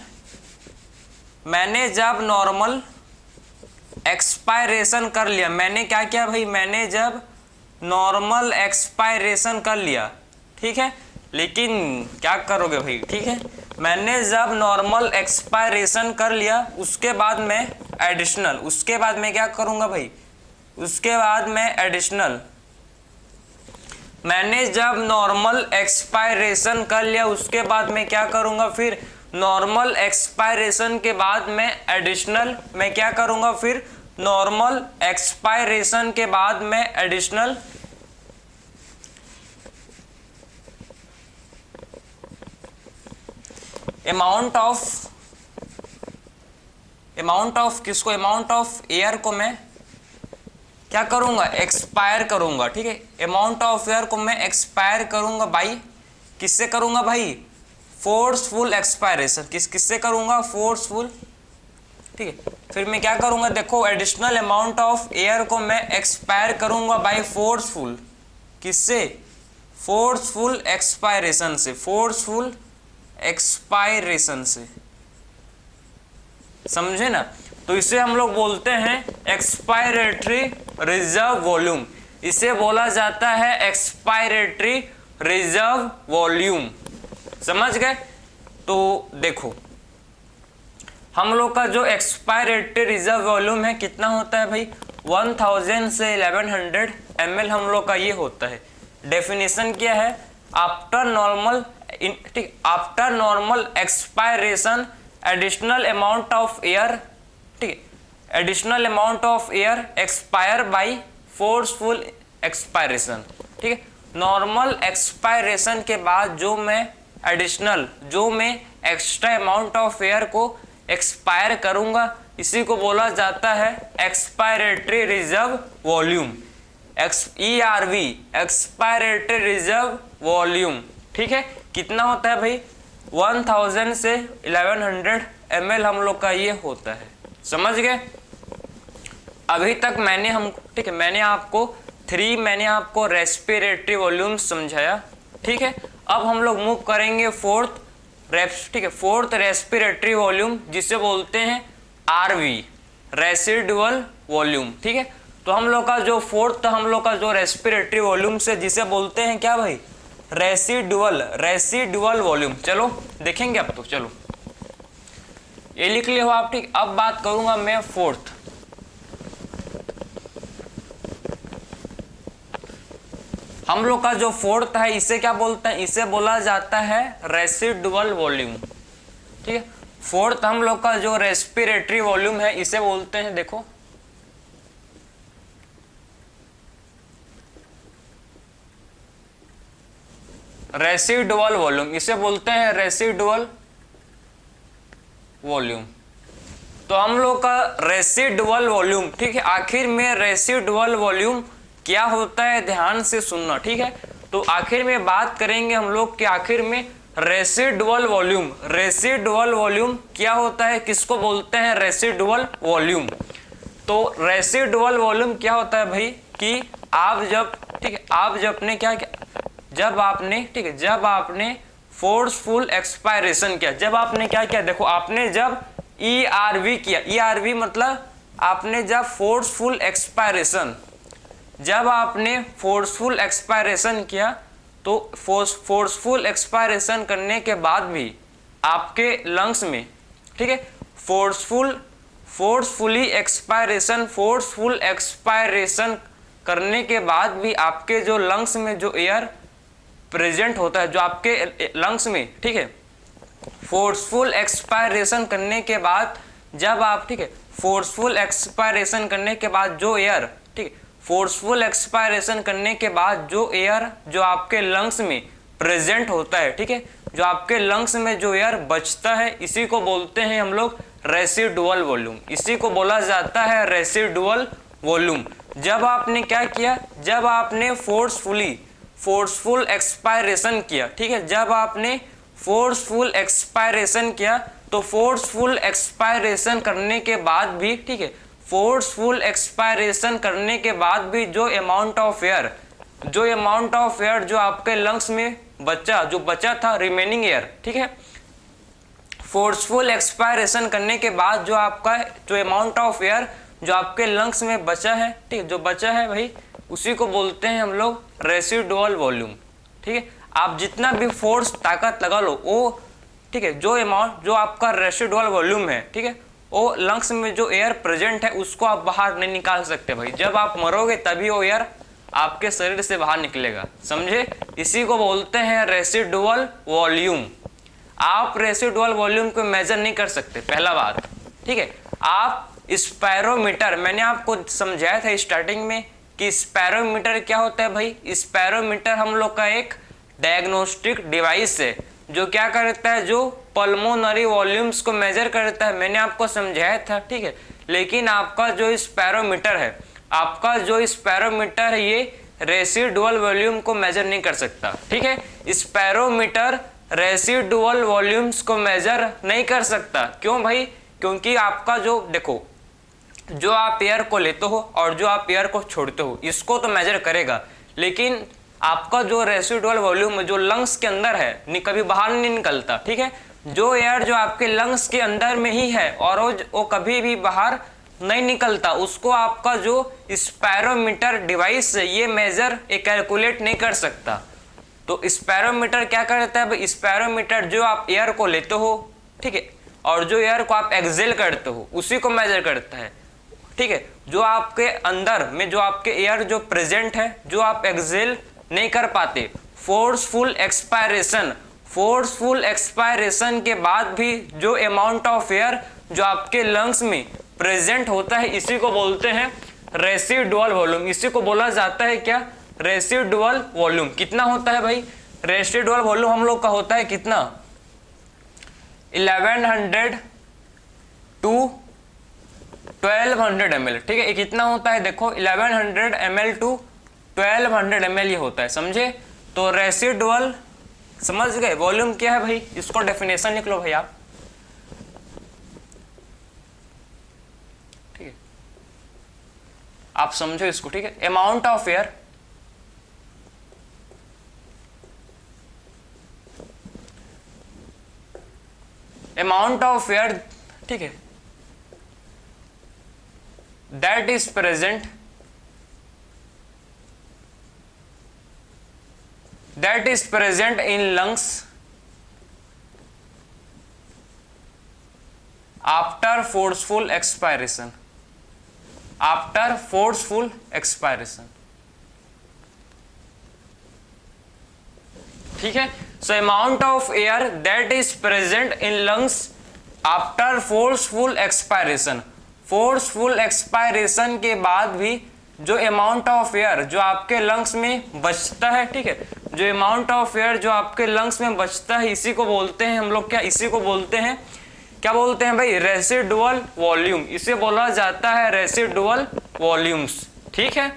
मैंने जब नॉर्मल एक्सपायरेशन कर लिया, मैंने क्या किया भाई, मैंने जब नॉर्मल एक्सपायरेशन कर लिया, ठीक है, लेकिन क्या करोगे भाई, ठीक है, मैंने जब नॉर्मल एक्सपायरेशन कर लिया, उसके बाद मैं एडिशनल, उसके बाद मैं क्या करूँगा भाई, उसके बाद मैं एडिशनल, मैंने जब नॉर्मल एक्सपायरेशन कर लिया उसके बाद मैं क्या करूंगा, फिर नॉर्मल एक्सपायरेशन के बाद मैं एडिशनल, मैं क्या करूंगा, फिर नॉर्मल एक्सपायरेशन के बाद मैं एडिशनल अमाउंट ऑफ किसको, अमाउंट ऑफ एयर को मैं क्या करूंगा, एक्सपायर करूंगा। ठीक है, अमाउंट ऑफ एयर को मैं एक्सपायर करूंगा बाई, किससे करूंगा भाई, फोर्सफुल एक्सपायरेशन। किससे करूंगा, फोर्सफुल। ठीक है, फिर मैं क्या करूंगा, देखो एडिशनल अमाउंट ऑफ एयर को मैं एक्सपायर करूंगा बाई फोर्सफुल, किससे, फोर्सफुल एक्सपायरेशन से, फोर्सफुल एक्सपायरेशन से, समझे ना। तो इसे हम लोग बोलते हैं एक्सपायरेटरी रिजर्व वॉल्यूम, इसे बोला जाता है एक्सपायरेटरी रिजर्व वॉल्यूम, समझ गए। तो देखो हम लोग का जो एक्सपायरेटरी रिजर्व वॉल्यूम है कितना होता है भाई, 1000 से 1100 ml हम लोग का ये होता है। डेफिनेशन क्या है, आफ्टर नॉर्मल, ठीक, after normal expiration additional amount of air, ठीक है, additional amount of air expire by forceful expiration. ठीक है, नॉर्मल एक्सपायरेशन के बाद जो मैं एडिशनल, जो मैं एक्स्ट्रा अमाउंट ऑफ एयर को एक्सपायर करूंगा, इसी को बोला जाता है expiratory reserve volume, ERV, expiratory reserve volume. ठीक है, कितना होता है भाई, 1000 से 1100 ml हम लोग का ये होता है, समझ गए। अभी तक मैंने ठीक है, मैंने आपको रेस्पिरेटरी वॉल्यूम समझाया। ठीक है, अब हम लोग मूव करेंगे फोर्थ, ठीक है, फोर्थ रेस्पिरेटरी वॉल्यूम, जिसे बोलते हैं RV, रेसिडुअल वॉल्यूम। ठीक है, तो हम लोग का जो फोर्थ, हम लोग का जो रेस्पिरेटरी वॉल्यूम से जिसे बोलते हैं क्या भाई, रेसिडुअल वॉल्यूम। चलो देखेंगे अब, तो चलो ये लिख लिए हो आप। ठीक, अब बात करूंगा मैं फोर्थ। हम लोग का जो फोर्थ है इसे क्या बोलते हैं, इसे बोला जाता है रेसिडुअल वॉल्यूम। ठीक है, फोर्थ हम लोग का जो रेस्पिरेटरी वॉल्यूम है इसे बोलते हैं, देखो रेसिडुअल वॉल्यूम, इसे बोलते हैं रेसिडुअल वॉल्यूम। तो हम लोग का रेसिडुअल वॉल्यूम, ठीक है, आखिर में रेसिडुअल वॉल्यूम क्या होता है, ध्यान से सुनना। ठीक है, तो आखिर में बात करेंगे हम लोग कि आखिर में रेसिडुअल वॉल्यूम, रेसिडुअल वॉल्यूम क्या होता है, किसको बोलते हैं रेसिडुअल वॉल्यूम। तो रेसिडुअल वॉल्यूम क्या होता है भाई, कि आप जब, ठीक है, आप जब ने क्या, जब आपने, ठीक है, जब आपने फोर्सफुल एक्सपायरेशन किया, जब आपने क्या किया, देखो आपने जब ERV किया, ERV मतलब आपने जब फोर्सफुल एक्सपायरेशन, जब आपने फोर्सफुल एक्सपायरेशन किया, तो फोर्सफुल एक्सपायरेशन करने के बाद भी आपके लंग्स में, ठीक है, फोर्सफुल एक्सपायरेशन करने के बाद भी आपके जो लंग्स में जो एयर प्रेजेंट होता है, जो आपके लंग्स में, ठीक है, फोर्सफुल एक्सपायरेशन करने के बाद, जब आप, ठीक है, फोर्सफुल एक्सपायरेशन करने के बाद जो एयर, ठीक है, फोर्सफुल एक्सपायरेशन करने के बाद जो एयर जो आपके लंग्स में प्रेजेंट होता है, ठीक है, जो आपके लंग्स में जो एयर बचता है, इसी को बोलते हैं हम लोग रेसिडुअल वॉल्यूम, इसी को बोला जाता है रेसिडुअल वॉल्यूम। जब आपने क्या किया, जब आपने फोर्सफुल एक्सपायरेशन किया, ठीक है, जब आपने फोर्सफुल एक्सपायरेशन किया, तो फोर्सफुल एक्सपायरेशन करने के बाद भी, ठीक है, फोर्सफुल एक्सपायरेशन करने के बाद भी जो अमाउंट ऑफ एयर जो आपके लंग्स में जो बचा था, रिमेनिंग एयर, ठीक है, फोर्सफुल एक्सपायरेशन करने के बाद जो आपका जो अमाउंट ऑफ एयर जो आपके लंग्स में बचा है, ठीक है, जो बचा है भाई, उसी को बोलते हैं हम लोग रेसिडुअल वॉल्यूम। ठीक है, आप जितना भी फोर्स ताकत लगा लो, वो, ठीक है, जो अमाउंट जो आपका रेसिडुअल वॉल्यूम है, ठीक है, वो लंग्स में जो एयर प्रेजेंट है उसको आप बाहर नहीं निकाल सकते भाई। जब आप मरोगे तभी वो एयर आपके शरीर से बाहर निकलेगा, समझे। इसी को बोलते हैं रेसिडुअल वॉल्यूम। आप रेसिडुअल वॉल्यूम को मेजर नहीं कर सकते, पहला बात, ठीक है। आप स्पायरोमीटर, मैंने आपको समझाया था स्टार्टिंग में कि स्पायरोमीटर क्या होता है भाई। स्पायरोमीटर हम लोग का एक डायग्नोस्टिक डिवाइस है जो क्या करता है, जो पल्मोनरी वॉल्यूम्स को मेजर करता है, मैंने आपको समझाया था, ठीक है। लेकिन आपका जो स्पायरोमीटर है, ये रेसिडुअल वॉल्यूम को मेजर नहीं कर सकता, ठीक है। स्पायरोमीटर रेसिडुअल वॉल्यूम्स को मेजर नहीं कर सकता। क्यों भाई? क्योंकि आपका जो, देखो, जो आप एयर को लेते हो और जो आप एयर को छोड़ते हो, इसको तो मेजर करेगा, लेकिन आपका जो रेसिडुअल वॉल्यूम जो लंग्स के अंदर है, कभी बाहर नहीं निकलता, ठीक है। जो एयर जो आपके लंग्स के अंदर में ही है और वो कभी भी बाहर नहीं निकलता, उसको आपका जो स्पायरोमीटर डिवाइस है ये मेजर कैलकुलेट नहीं कर सकता। तो स्पायरोमीटर क्या करता है भाई? स्पायरोमीटर जो आप एयर को लेते हो, ठीक है, और जो एयर को आप एक्सहेल करते हो उसी को मेजर करता है, ठीक है। जो आपके अंदर में जो आपके एयर जो प्रेजेंट है, जो आप एक्सहेल नहीं कर पाते, फोर्सफुल एक्सपायरेशन के बाद भी जो अमाउंट ऑफ एयर जो आपके लंग्स में प्रेजेंट होता है, इसी को बोलते हैं रेसिडुअल वॉल्यूम। इसी को बोला जाता है क्या? Residual volume. कितना होता है भाई? रेसिडुअल वॉल्यूम हम लोग का होता है कितना? 1100 to 1200 ml, ठीक है। ये कितना होता है? देखो 1100 ml to 1200 ml ये होता है, समझे। तो रेसिडुअल, समझ गए वॉल्यूम क्या है भाई? इसको डेफिनेशन लिख लो भाई आप, ठीक है, आप समझो इसको, ठीक है। अमाउंट ऑफ एयर, ठीक है, that is present in lungs after forceful expiration, ठीक है। So amount of air that is present in lungs after forceful expiration के बाद भी जो अमाउंट ऑफ एयर जो आपके लंग्स में बचता है, ठीक है, जो अमाउंट ऑफ एयर जो आपके लंग्स में बचता है, इसी को बोलते हैं हम लोग क्या? इसी को बोलते हैं, क्या बोलते हैं भाई? Residual volume. इसे बोला जाता है रेसिडुअल वॉल्यूम्स, ठीक है।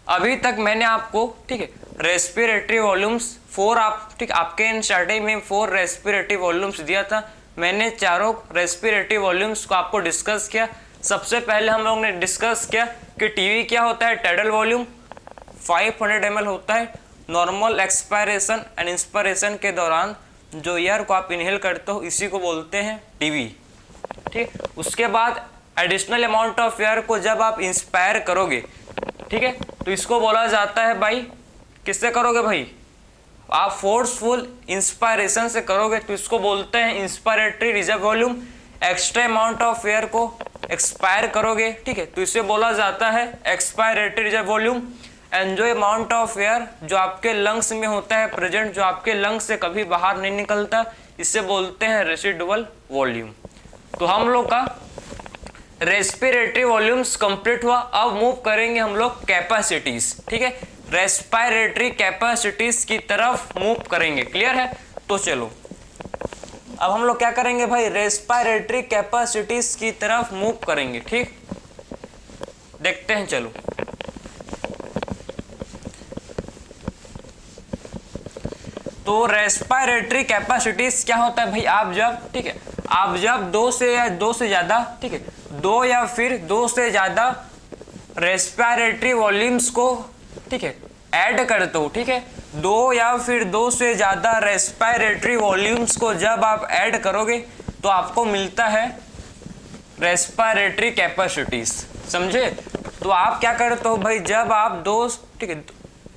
अभी तक मैंने आपको, ठीक है, रेस्पिरेटरी वॉल्यूम्स 4 आप, ठीक, आपके स्टार्टिंग में 4 रेस्पिरेटरी वॉल्यूम्स दिया था। मैंने चारों रेस्पिरेटरी वॉल्यूम्स को आपको डिस्कस किया। सबसे पहले हम लोग ने डिस्कस किया कि टीवी क्या होता है? टाइडल वॉल्यूम 500 ml होता है। नॉर्मल एक्सपायरेशन एंड इंस्पायरेशन के दौरान जो एयर को आप इनहेल करते हो, इसी को बोलते हैं टीवी, ठीक। उसके बाद एडिशनल अमाउंट ऑफ एयर को जब आप इंस्पायर करोगे, ठीक है, तो इसको बोला जाता है भाई, किससे करोगे भाई? आप फोर्सफुल इंस्पायरेशन से करोगे तो इसको बोलते हैं inspiratory reserve volume. Extra amount of air को एक्सपायर करोगे, ठीक है, तो इसे बोला जाता है एक्सपायरेटरी रिजर्व वॉल्यूम। एंड जो अमाउंट ऑफ एयर जो आपके लंग्स में होता है प्रेजेंट, जो आपके लंग्स से कभी बाहर नहीं निकलता, इसे बोलते हैं रेसिडुअल वॉल्यूम। तो हम लोग का रेस्पिरेटरी वॉल्यूम्स कंप्लीट हुआ। अब मूव करेंगे हम लोग कैपेसिटीज, ठीक है, रेस्पिरेटरी कैपेसिटीज की तरफ मूव करेंगे। क्लियर है? तो चलो अब हम लोग क्या करेंगे भाई? रेस्पिरेटरी कैपेसिटीज की तरफ मूव करेंगे, ठीक। देखते हैं, चलो। तो रेस्पिरेटरी कैपेसिटीज क्या होता है भाई? आप जब, ठीक है, आप जब दो से ज्यादा, ठीक है, 2 या फिर 2 से ज्यादा रेस्पिरेटरी वॉल्यूम्स को, ठीक है, ऐड करते हो, ठीक है, 2 या फिर 2 से ज्यादा रेस्पिरेटरी वॉल्यूम्स को जब आप ऐड करोगे तो आपको मिलता है रेस्पिरेटरी कैपेसिटीज, समझे। तो आप क्या करते हो भाई? जब आप 2, ठीक है,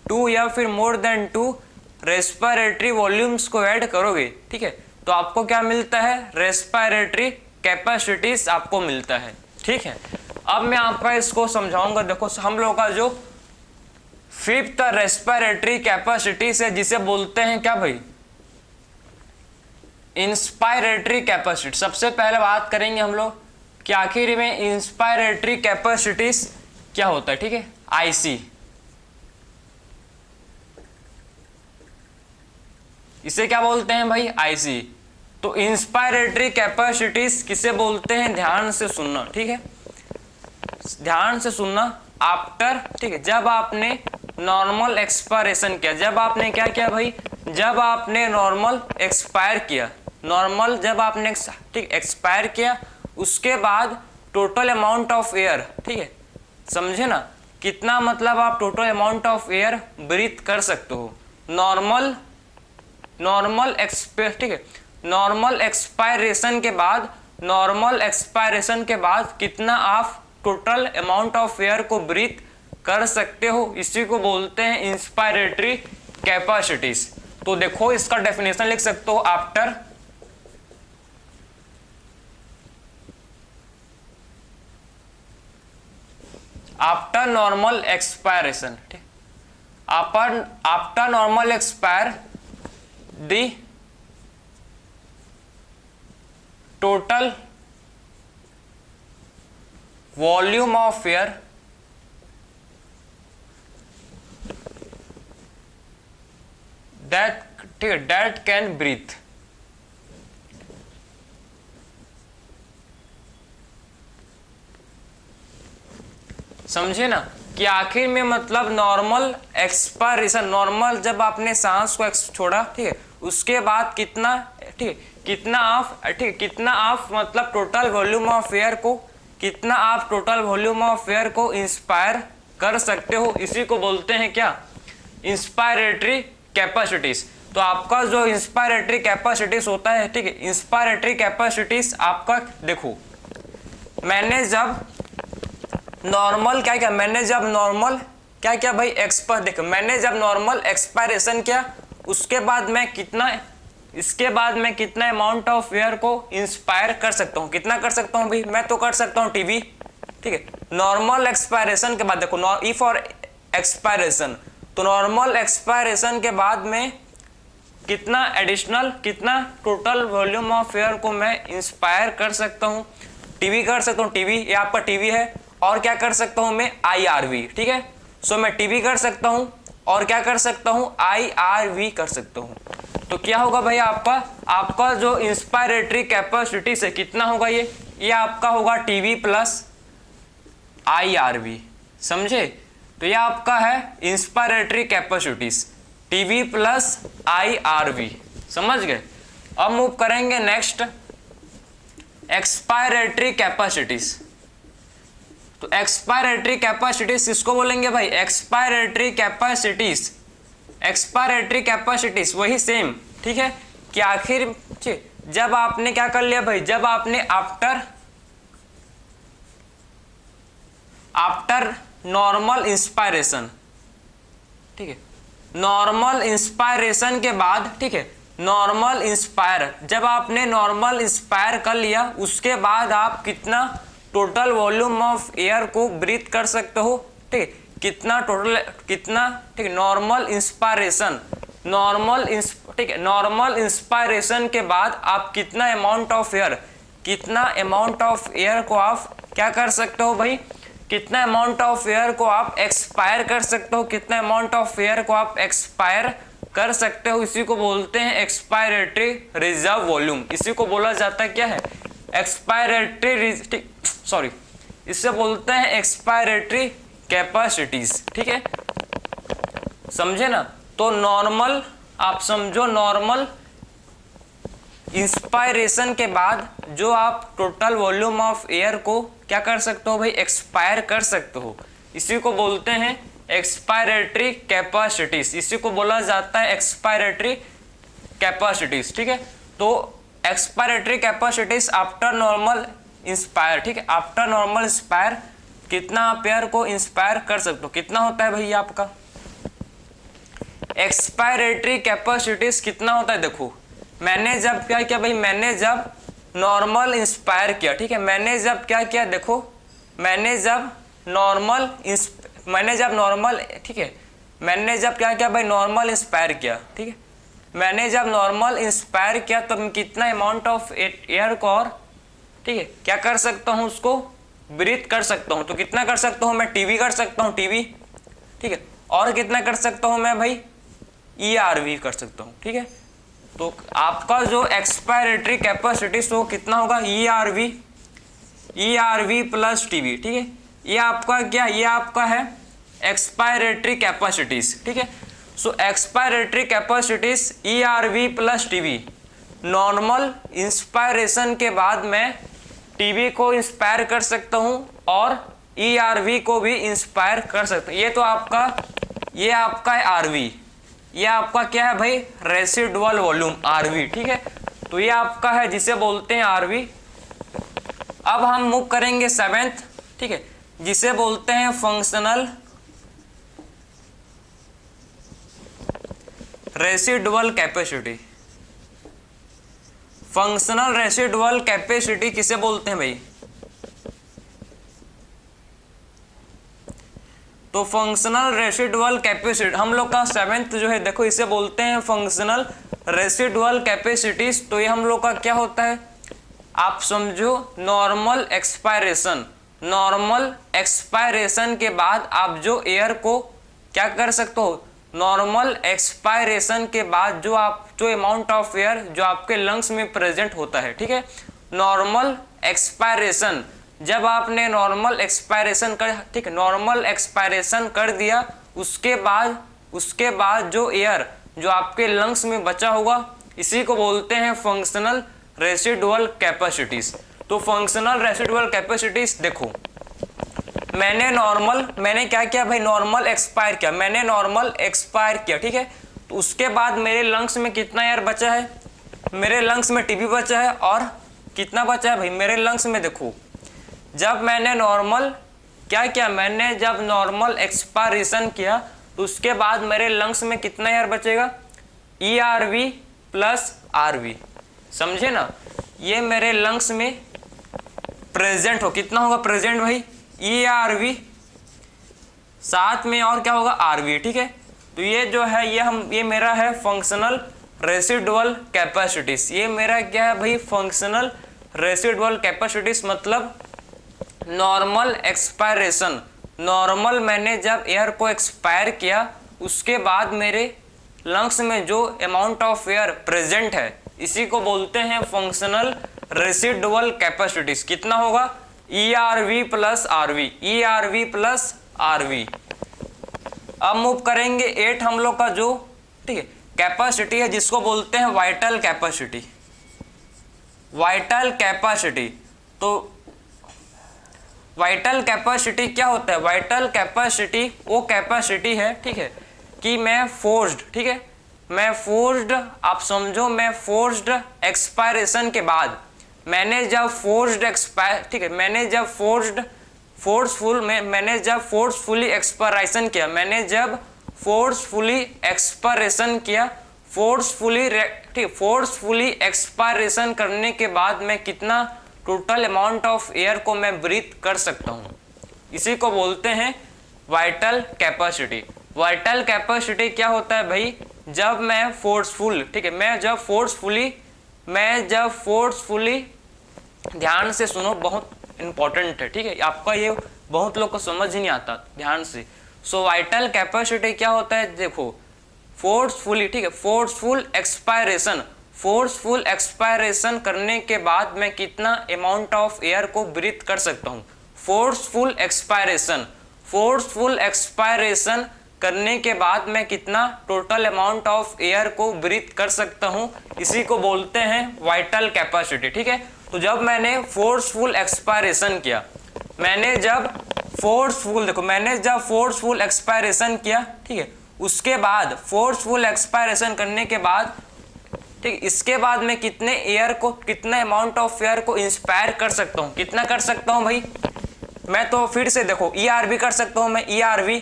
2 या फिर मोर देन 2 रेस्पिरेटरी वॉल्यूम्स को ऐड करोगे, ठीक है, तो आपको क्या मिलता है? रेस्पिरेटरी कैपेसिटीज आपको मिलता है, ठीक है। अब मैं आपका इसको समझाऊंगा। देखो हम लोग का जो फिफ्थ रेस्पिरेटरी कैपेसिटी से जिसे बोलते हैं क्या भाई, इंस्पायरेटरी कैपेसिटी। सबसे पहले बात करेंगे हम लोग कि आखिर में इंस्पायरेटरी कैपेसिटीज क्या होता है, ठीक है, आईसी। इसे क्या बोलते हैं भाई, आईसी। तो इंस्पायरेटरी कैपेसिटीज किसे बोलते हैं, ध्यान से सुनना, ठीक है, ध्यान से सुनना। आफ्टर, ठीक है, जब आपने नॉर्मल एक्सपायरेशन किया, जब आपने क्या किया भाई, जब आपने नॉर्मल एक्सपायर किया, नॉर्मल जब आपने ठीक एक्सपायर किया, उसके बाद टोटल अमाउंट ऑफ एयर, ठीक है, समझे ना, कितना मतलब आप total amount of air breathe कर सकते हो। नॉर्मल ठीक है, नॉर्मल एक्सपायरेशन के बाद, नॉर्मल एक्सपायरेशन के बाद कितना आप टोटल अमाउंट ऑफ एयर को ब्रीथ कर सकते हो, इसी को बोलते हैं इंस्पायरेटरी कैपेसिटीज। तो देखो इसका डेफिनेशन लिख सकते हो, आफ्टर नॉर्मल एक्सपायरेशन, ठीक, after normal expire the total volume of air that, ठीक है, दैट कैन ब्रीथ। समझे ना कि आखिर में मतलब नॉर्मल एक्सपायरेशन, नॉर्मल जब आपने सांस को छोड़ा, ठीक है, उसके बाद कितना, ठीक है, कितना आप, ठीक है, कितना आप मतलब टोटल वॉल्यूम ऑफ एयर को, कितना आप टोटल वॉल्यूम ऑफ एयर को इंस्पायर कर सकते हो, इसी को बोलते हैं क्या, इंस्पायरेटरी कैपेसिटीज। तो आपका जो इंस्पायरेटरी कैपेसिटीज होता है, ठीक है, इंस्पायरेटरी कैपेसिटीज आपका देखो, मैंने जब नॉर्मल क्या किया, मैंने जब नॉर्मल क्या किया भाई, देखो मैंने जब नॉर्मल एक्सपायरेशन किया, उसके बाद मैं कितना, इसके बाद मैं कितना अमाउंट ऑफ एयर को इंस्पायर कर सकता हूँ, कितना कर सकता हूँ भाई, मैं तो कर सकता हूँ टीवी, ठीक है, नॉर्मल एक्सपायरेशन के बाद देखो, ई फॉर एक्सपायरेशन, तो नॉर्मल एक्सपायरेशन के बाद में कितना एडिशनल, कितना टोटल वॉल्यूम ऑफ एयर को मैं इंस्पायर कर सकता हूँ, टीवी कर सकता हूँ, टीवी, ये आपका टीवी है, और क्या कर सकता हूँ मैं, IRV, ठीक है, सो मैं टीवी कर सकता हूँ, और क्या कर सकता हूँ, IRV कर सकता हूँ। तो क्या होगा भाई, आपका जो इंस्पायरेटरी कैपेसिटी से कितना होगा, ये आपका होगा टीवी प्लस IRV, समझे। तो ये आपका है inspiratory capacities, TV plus IRV, समझ गए। अब मूव करेंगे नेक्स्ट, एक्सपायरेटरी कैपेसिटीज। तो एक्सपायरेटरी कैपेसिटीज किसको बोलेंगे भाई, एक्सपायरेटरी कैपेसिटीज, एक्सपायरेटरी कैपेसिटीज वही सेम, ठीक है, कि आखिर जब आपने क्या कर लिया भाई, जब आपने आफ्टर नॉर्मल इंस्पायरेशन, ठीक है, नॉर्मल इंस्पायरेशन के बाद, ठीक है, नॉर्मल इंस्पायर, जब आपने नॉर्मल इंस्पायर कर लिया, उसके बाद आप कितना टोटल वॉल्यूम ऑफ एयर को ब्रीथ कर सकते हो, ठीक, कितना टोटल, कितना, ठीक, नॉर्मल इंस्पायरेशन, ठीक है, नॉर्मल इंस्पायरेशन के बाद आप कितना अमाउंट ऑफ एयर, कितना अमाउंट ऑफ एयर को आप क्या कर सकते हो भाई, कितना अमाउंट ऑफ एयर को आप एक्सपायर कर सकते हो, कितना अमाउंट ऑफ एयर को आप एक्सपायर कर सकते हो, इसी को बोलते हैं एक्सपायरेटरी रिजर्व वॉल्यूम, इसी को बोला जाता है क्या है, एक्सपायरेटरी, सॉरी, इससे बोलते हैं एक्सपायरेटरी कैपेसिटीज, ठीक है, समझे ना। तो नॉर्मल, आप समझो, नॉर्मल इंस्पायरेशन के बाद जो आप टोटल वॉल्यूम ऑफ एयर को क्या कर सकते हो भाई, एक्सपायर कर सकते हो, इसी को बोलते हैं एक्सपायरेटरी कैपेसिटीज, इसी को बोला जाता है एक्सपायरेटरी कैपेसिटीज, ठीक है। तो expiratory capacities after normal inspire, ठीक है, आफ्टर नॉर्मल इंस्पायर कितना आप एयर को इंस्पायर कर सकते हो, कितना होता है भैया आपका एक्सपायरेटरी कैपेसिटीज कितना होता है। देखो मैंने जब क्या किया भाई, मैंने जब नॉर्मल इंस्पायर किया, ठीक है, मैंने जब क्या किया, देखो मैंने जब नॉर्मल, ठीक है, मैंने जब क्या किया भाई, नॉर्मल इंस्पायर किया, ठीक है, मैंने जब नॉर्मल इंस्पायर किया तो मैं कितना अमाउंट ऑफ एयर को और, ठीक है, क्या कर सकता हूँ, उसको ब्रीथ कर सकता हूँ। तो कितना कर सकता हूँ मैं, टीवी कर सकता हूँ, टीवी, ठीक है, और कितना कर सकता हूँ मैं भाई, ERV कर सकता हूँ, ठीक है। तो आपका जो एक्सपायरेटरी कैपेसिटी वो कितना होगा, ERV प्लस टीवी, ठीक है। ये आपका क्या, ये आपका है एक्सपायरेटरी कैपेसिटीज, ठीक है। So expiratory capacities ERV plus TV. Normal inspiration के बाद मैं टीवी को इंस्पायर कर सकता हूं और ERV को भी इंस्पायर कर सकता हूं। ये तो आपका, ये आपका है RV, ये आपका क्या है भाई, रेसिडुअल वॉल्यूम RV, ठीक है। तो ये आपका है जिसे बोलते हैं RV। अब हम मूव करेंगे 7th, ठीक है, जिसे बोलते हैं functional residual capacity. Functional residual capacity किसे बोलते हैं भाई, तो फंक्शनल रेसिडुअल कैपेसिटी हम लोग का 7th जो है, देखो इसे बोलते हैं फंक्शनल रेसिडुअल कैपेसिटीज। तो ये हम लोग का क्या होता है, आप समझो नॉर्मल एक्सपायरेशन, नॉर्मल एक्सपायरेशन के बाद आप जो एयर को क्या कर सकते हो, नॉर्मल एक्सपायरेशन के बाद जो आप जो अमाउंट ऑफ एयर जो आपके लंग्स में प्रेजेंट होता है, ठीक है, नॉर्मल एक्सपायरेशन, जब आपने नॉर्मल एक्सपायरेशन कर, ठीक है, नॉर्मल एक्सपायरेशन कर दिया, उसके बाद जो एयर जो आपके लंग्स में बचा होगा, इसी को बोलते हैं फंक्शनल रेसिडुअल कैपेसिटीज। तो फंक्शनल रेसिडुअल कैपेसिटीज देखो, मैंने क्या किया भाई, नॉर्मल एक्सपायर किया, मैंने नॉर्मल एक्सपायर किया, ठीक है। तो उसके बाद मेरे लंग्स में कितना एयर बचा है, मेरे लंग्स में टीबी बचा है, और कितना बचा है भाई मेरे लंग्स में, देखो जब मैंने नॉर्मल क्या किया, मैंने जब नॉर्मल एक्सपायरेशन किया तो उसके बाद मेरे लंग्स में कितना एयर बचेगा, ERV प्लस RV, समझे ना। ये मेरे लंग्स में प्रेजेंट हो, कितना होगा प्रेजेंट भाई, ERV, साथ में और क्या होगा RV, ठीक है। तो ये जो है ये मेरा है फंक्शनल रेसिडुअल कैपेसिटीज। ये मेरा क्या है भाई, फंक्शनल रेसिडुअल कैपेसिटीज, मतलब नॉर्मल एक्सपायरेशन, नॉर्मल मैंने जब एयर को एक्सपायर किया उसके बाद मेरे लंग्स में जो अमाउंट ऑफ एयर प्रेजेंट है, इसी को बोलते हैं फंक्शनल रेसिडुअल कैपेसिटीज। कितना होगा, ERV plus RV, ERV plus RV। अब मूव करेंगे 8 हम लोग का जो, ठीक है, कैपेसिटी है जिसको बोलते हैं वाइटल कैपेसिटी। वाइटल कैपेसिटी, तो वाइटल कैपेसिटी क्या होता है, वाइटल कैपेसिटी वो कैपेसिटी है, ठीक है, कि मैं फोर्स्ड, ठीक है, मैं फोर्स्ड, आप समझो मैं फोर्स्ड एक्सपायरेशन के बाद, मैंने जब फोर्स्ड एक्सपायर, ठीक है, मैंने जब फोर्सफुली एक्सपायरेशन किया, मैंने जब फोर्सफुली एक्सपायरेशन किया, फोर्सफुली एक्सपायरेशन करने के बाद मैं कितना टोटल अमाउंट ऑफ एयर को मैं ब्रीथ कर सकता हूँ, इसी को बोलते हैं वाइटल कैपेसिटी। वाइटल कैपेसिटी क्या होता है भाई, जब मैं फोर्सफुल, ठीक है, मैं जब फोर्सफुली ध्यान से सुनो, बहुत इंपॉर्टेंट है, ठीक है, आपका ये बहुत लोग को समझ ही नहीं आता, ध्यान से। सो वाइटल कैपेसिटी क्या होता है, देखो फोर्सफुली, ठीक है, फोर्सफुल एक्सपायरेशन करने के बाद मैं कितना अमाउंट ऑफ एयर को ब्रीथ कर सकता हूँ। फोर्सफुल एक्सपायरेशन करने के बाद मैं कितना टोटल अमाउंट ऑफ एयर को ब्रीथ कर सकता हूँ, इसी को बोलते हैं वाइटल कैपेसिटी, ठीक है। तो जब मैंने फोर्सफुल एक्सपायरेशन किया, मैंने जब फोर्सफुल एक्सपायरेशन किया, ठीक है, उसके बाद फोर्सफुल एक्सपायरेशन करने के बाद, ठीक, इसके बाद मैं कितने अमाउंट ऑफ एयर को इंस्पायर कर सकता हूँ, कितना कर सकता हूँ भाई, मैं तो फिर से देखो ERV कर सकता हूँ मैं, ERV,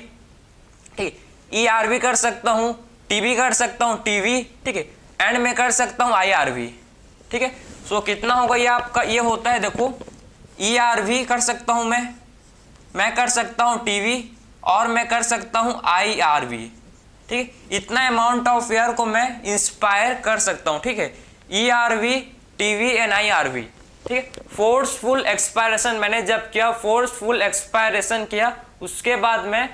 ठीक, ERV कर सकता हूँ, TB कर सकता हूँ, TB, ठीक है, एंड में कर सकता हूँ IRV, ठीक है। सो कितना होगा ये आपका, ये होता है देखो ERV कर सकता हूँ मैं कर सकता हूँ TB, और मैं कर सकता हूँ IRV, ठीक है, इतना अमाउंट ऑफ एयर को मैं इंस्पायर कर सकता हूँ। ठीक है, ERV, TV एंड IRV। ठीक है, फोर्सफुल एक्सपायरेशन मैंने जब किया, फोर्सफुल एक्सपायरेशन किया, उसके बाद मैं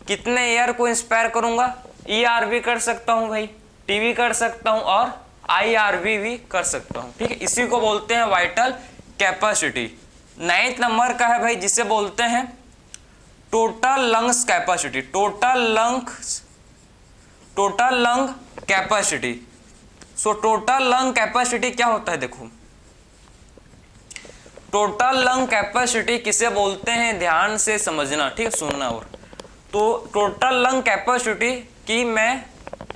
कितने एयर को इंस्पायर करूंगा, ERV कर सकता हूं भाई, TV कर सकता हूं और IRV भी कर सकता हूं। ठीक है, इसी को बोलते हैं वाइटल कैपेसिटी। 9th नंबर का है भाई, जिसे बोलते हैं total lungs capacity. Total lung capacity. So total lung capacity क्या होता है, देखो टोटल लंग कैपेसिटी किसे बोलते हैं, ध्यान से समझना। ठीक है, सुनना। और तो टोटल लंग कैपेसिटी की मैं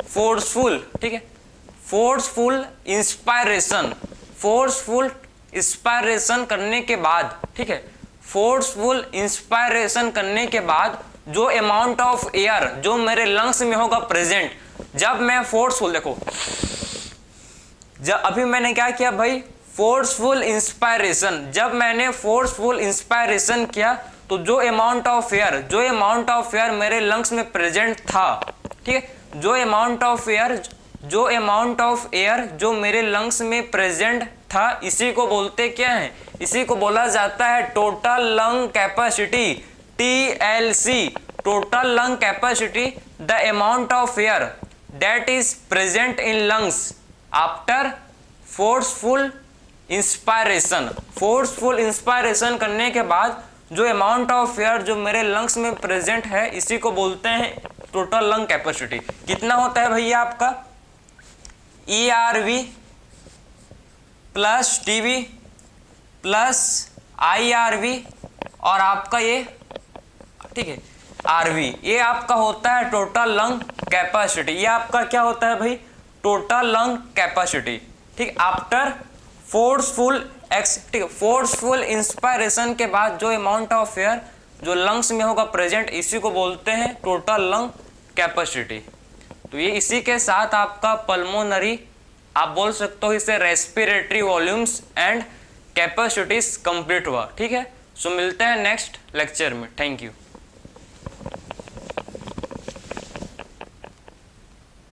फोर्सफुल, ठीक है, फोर्सफुल इंस्पायरेशन करने के बाद, ठीक है, फोर्सफुल इंस्पायरेशन करने के बाद जो अमाउंट ऑफ एयर जो मेरे लंग्स में होगा प्रेजेंट, जब मैं फोर्सफुल, देखो जब अभी मैंने क्या किया भाई, फोर्सफुल इंस्पायरेशन, जब मैंने फोर्सफुल इंस्पायरेशन किया तो जो अमाउंट ऑफ एयर मेरे लंग्स में प्रेजेंट था, ठीक है, जो अमाउंट ऑफ एयर जो मेरे लंग्स में प्रेजेंट था, इसी को बोलते क्या है, इसी को बोला जाता है total lung capacity, TLC। Total lung capacity, the amount of air that is present in lungs after forceful inspiration. Forceful inspiration करने के बाद जो अमाउंट ऑफ एयर जो मेरे लंग्स में प्रेजेंट है, इसी को बोलते हैं टोटल लंग कैपेसिटी। कितना होता है भैया आपका, ERV plus TV plus IRV और आपका ये, ठीक है, RV, ये आपका होता है टोटल लंग कैपेसिटी। ये आपका क्या होता है भाई, टोटल लंग कैपेसिटी। ठीक, आफ्टर फोर्सफुल ठीक है, फोर्सफुल इंस्पायरेशन के बाद जो अमाउंट ऑफ एयर जो लंग्स में होगा प्रेजेंट, इसी को बोलते हैं टोटल लंग कैपेसिटी। तो ये इसी के साथ आपका पल्मोनरी, आप बोल सकते हो इसे respiratory volumes and capacities complete हुआ। ठीक है, सो मिलते हैं नेक्स्ट लेक्चर में। Thank you.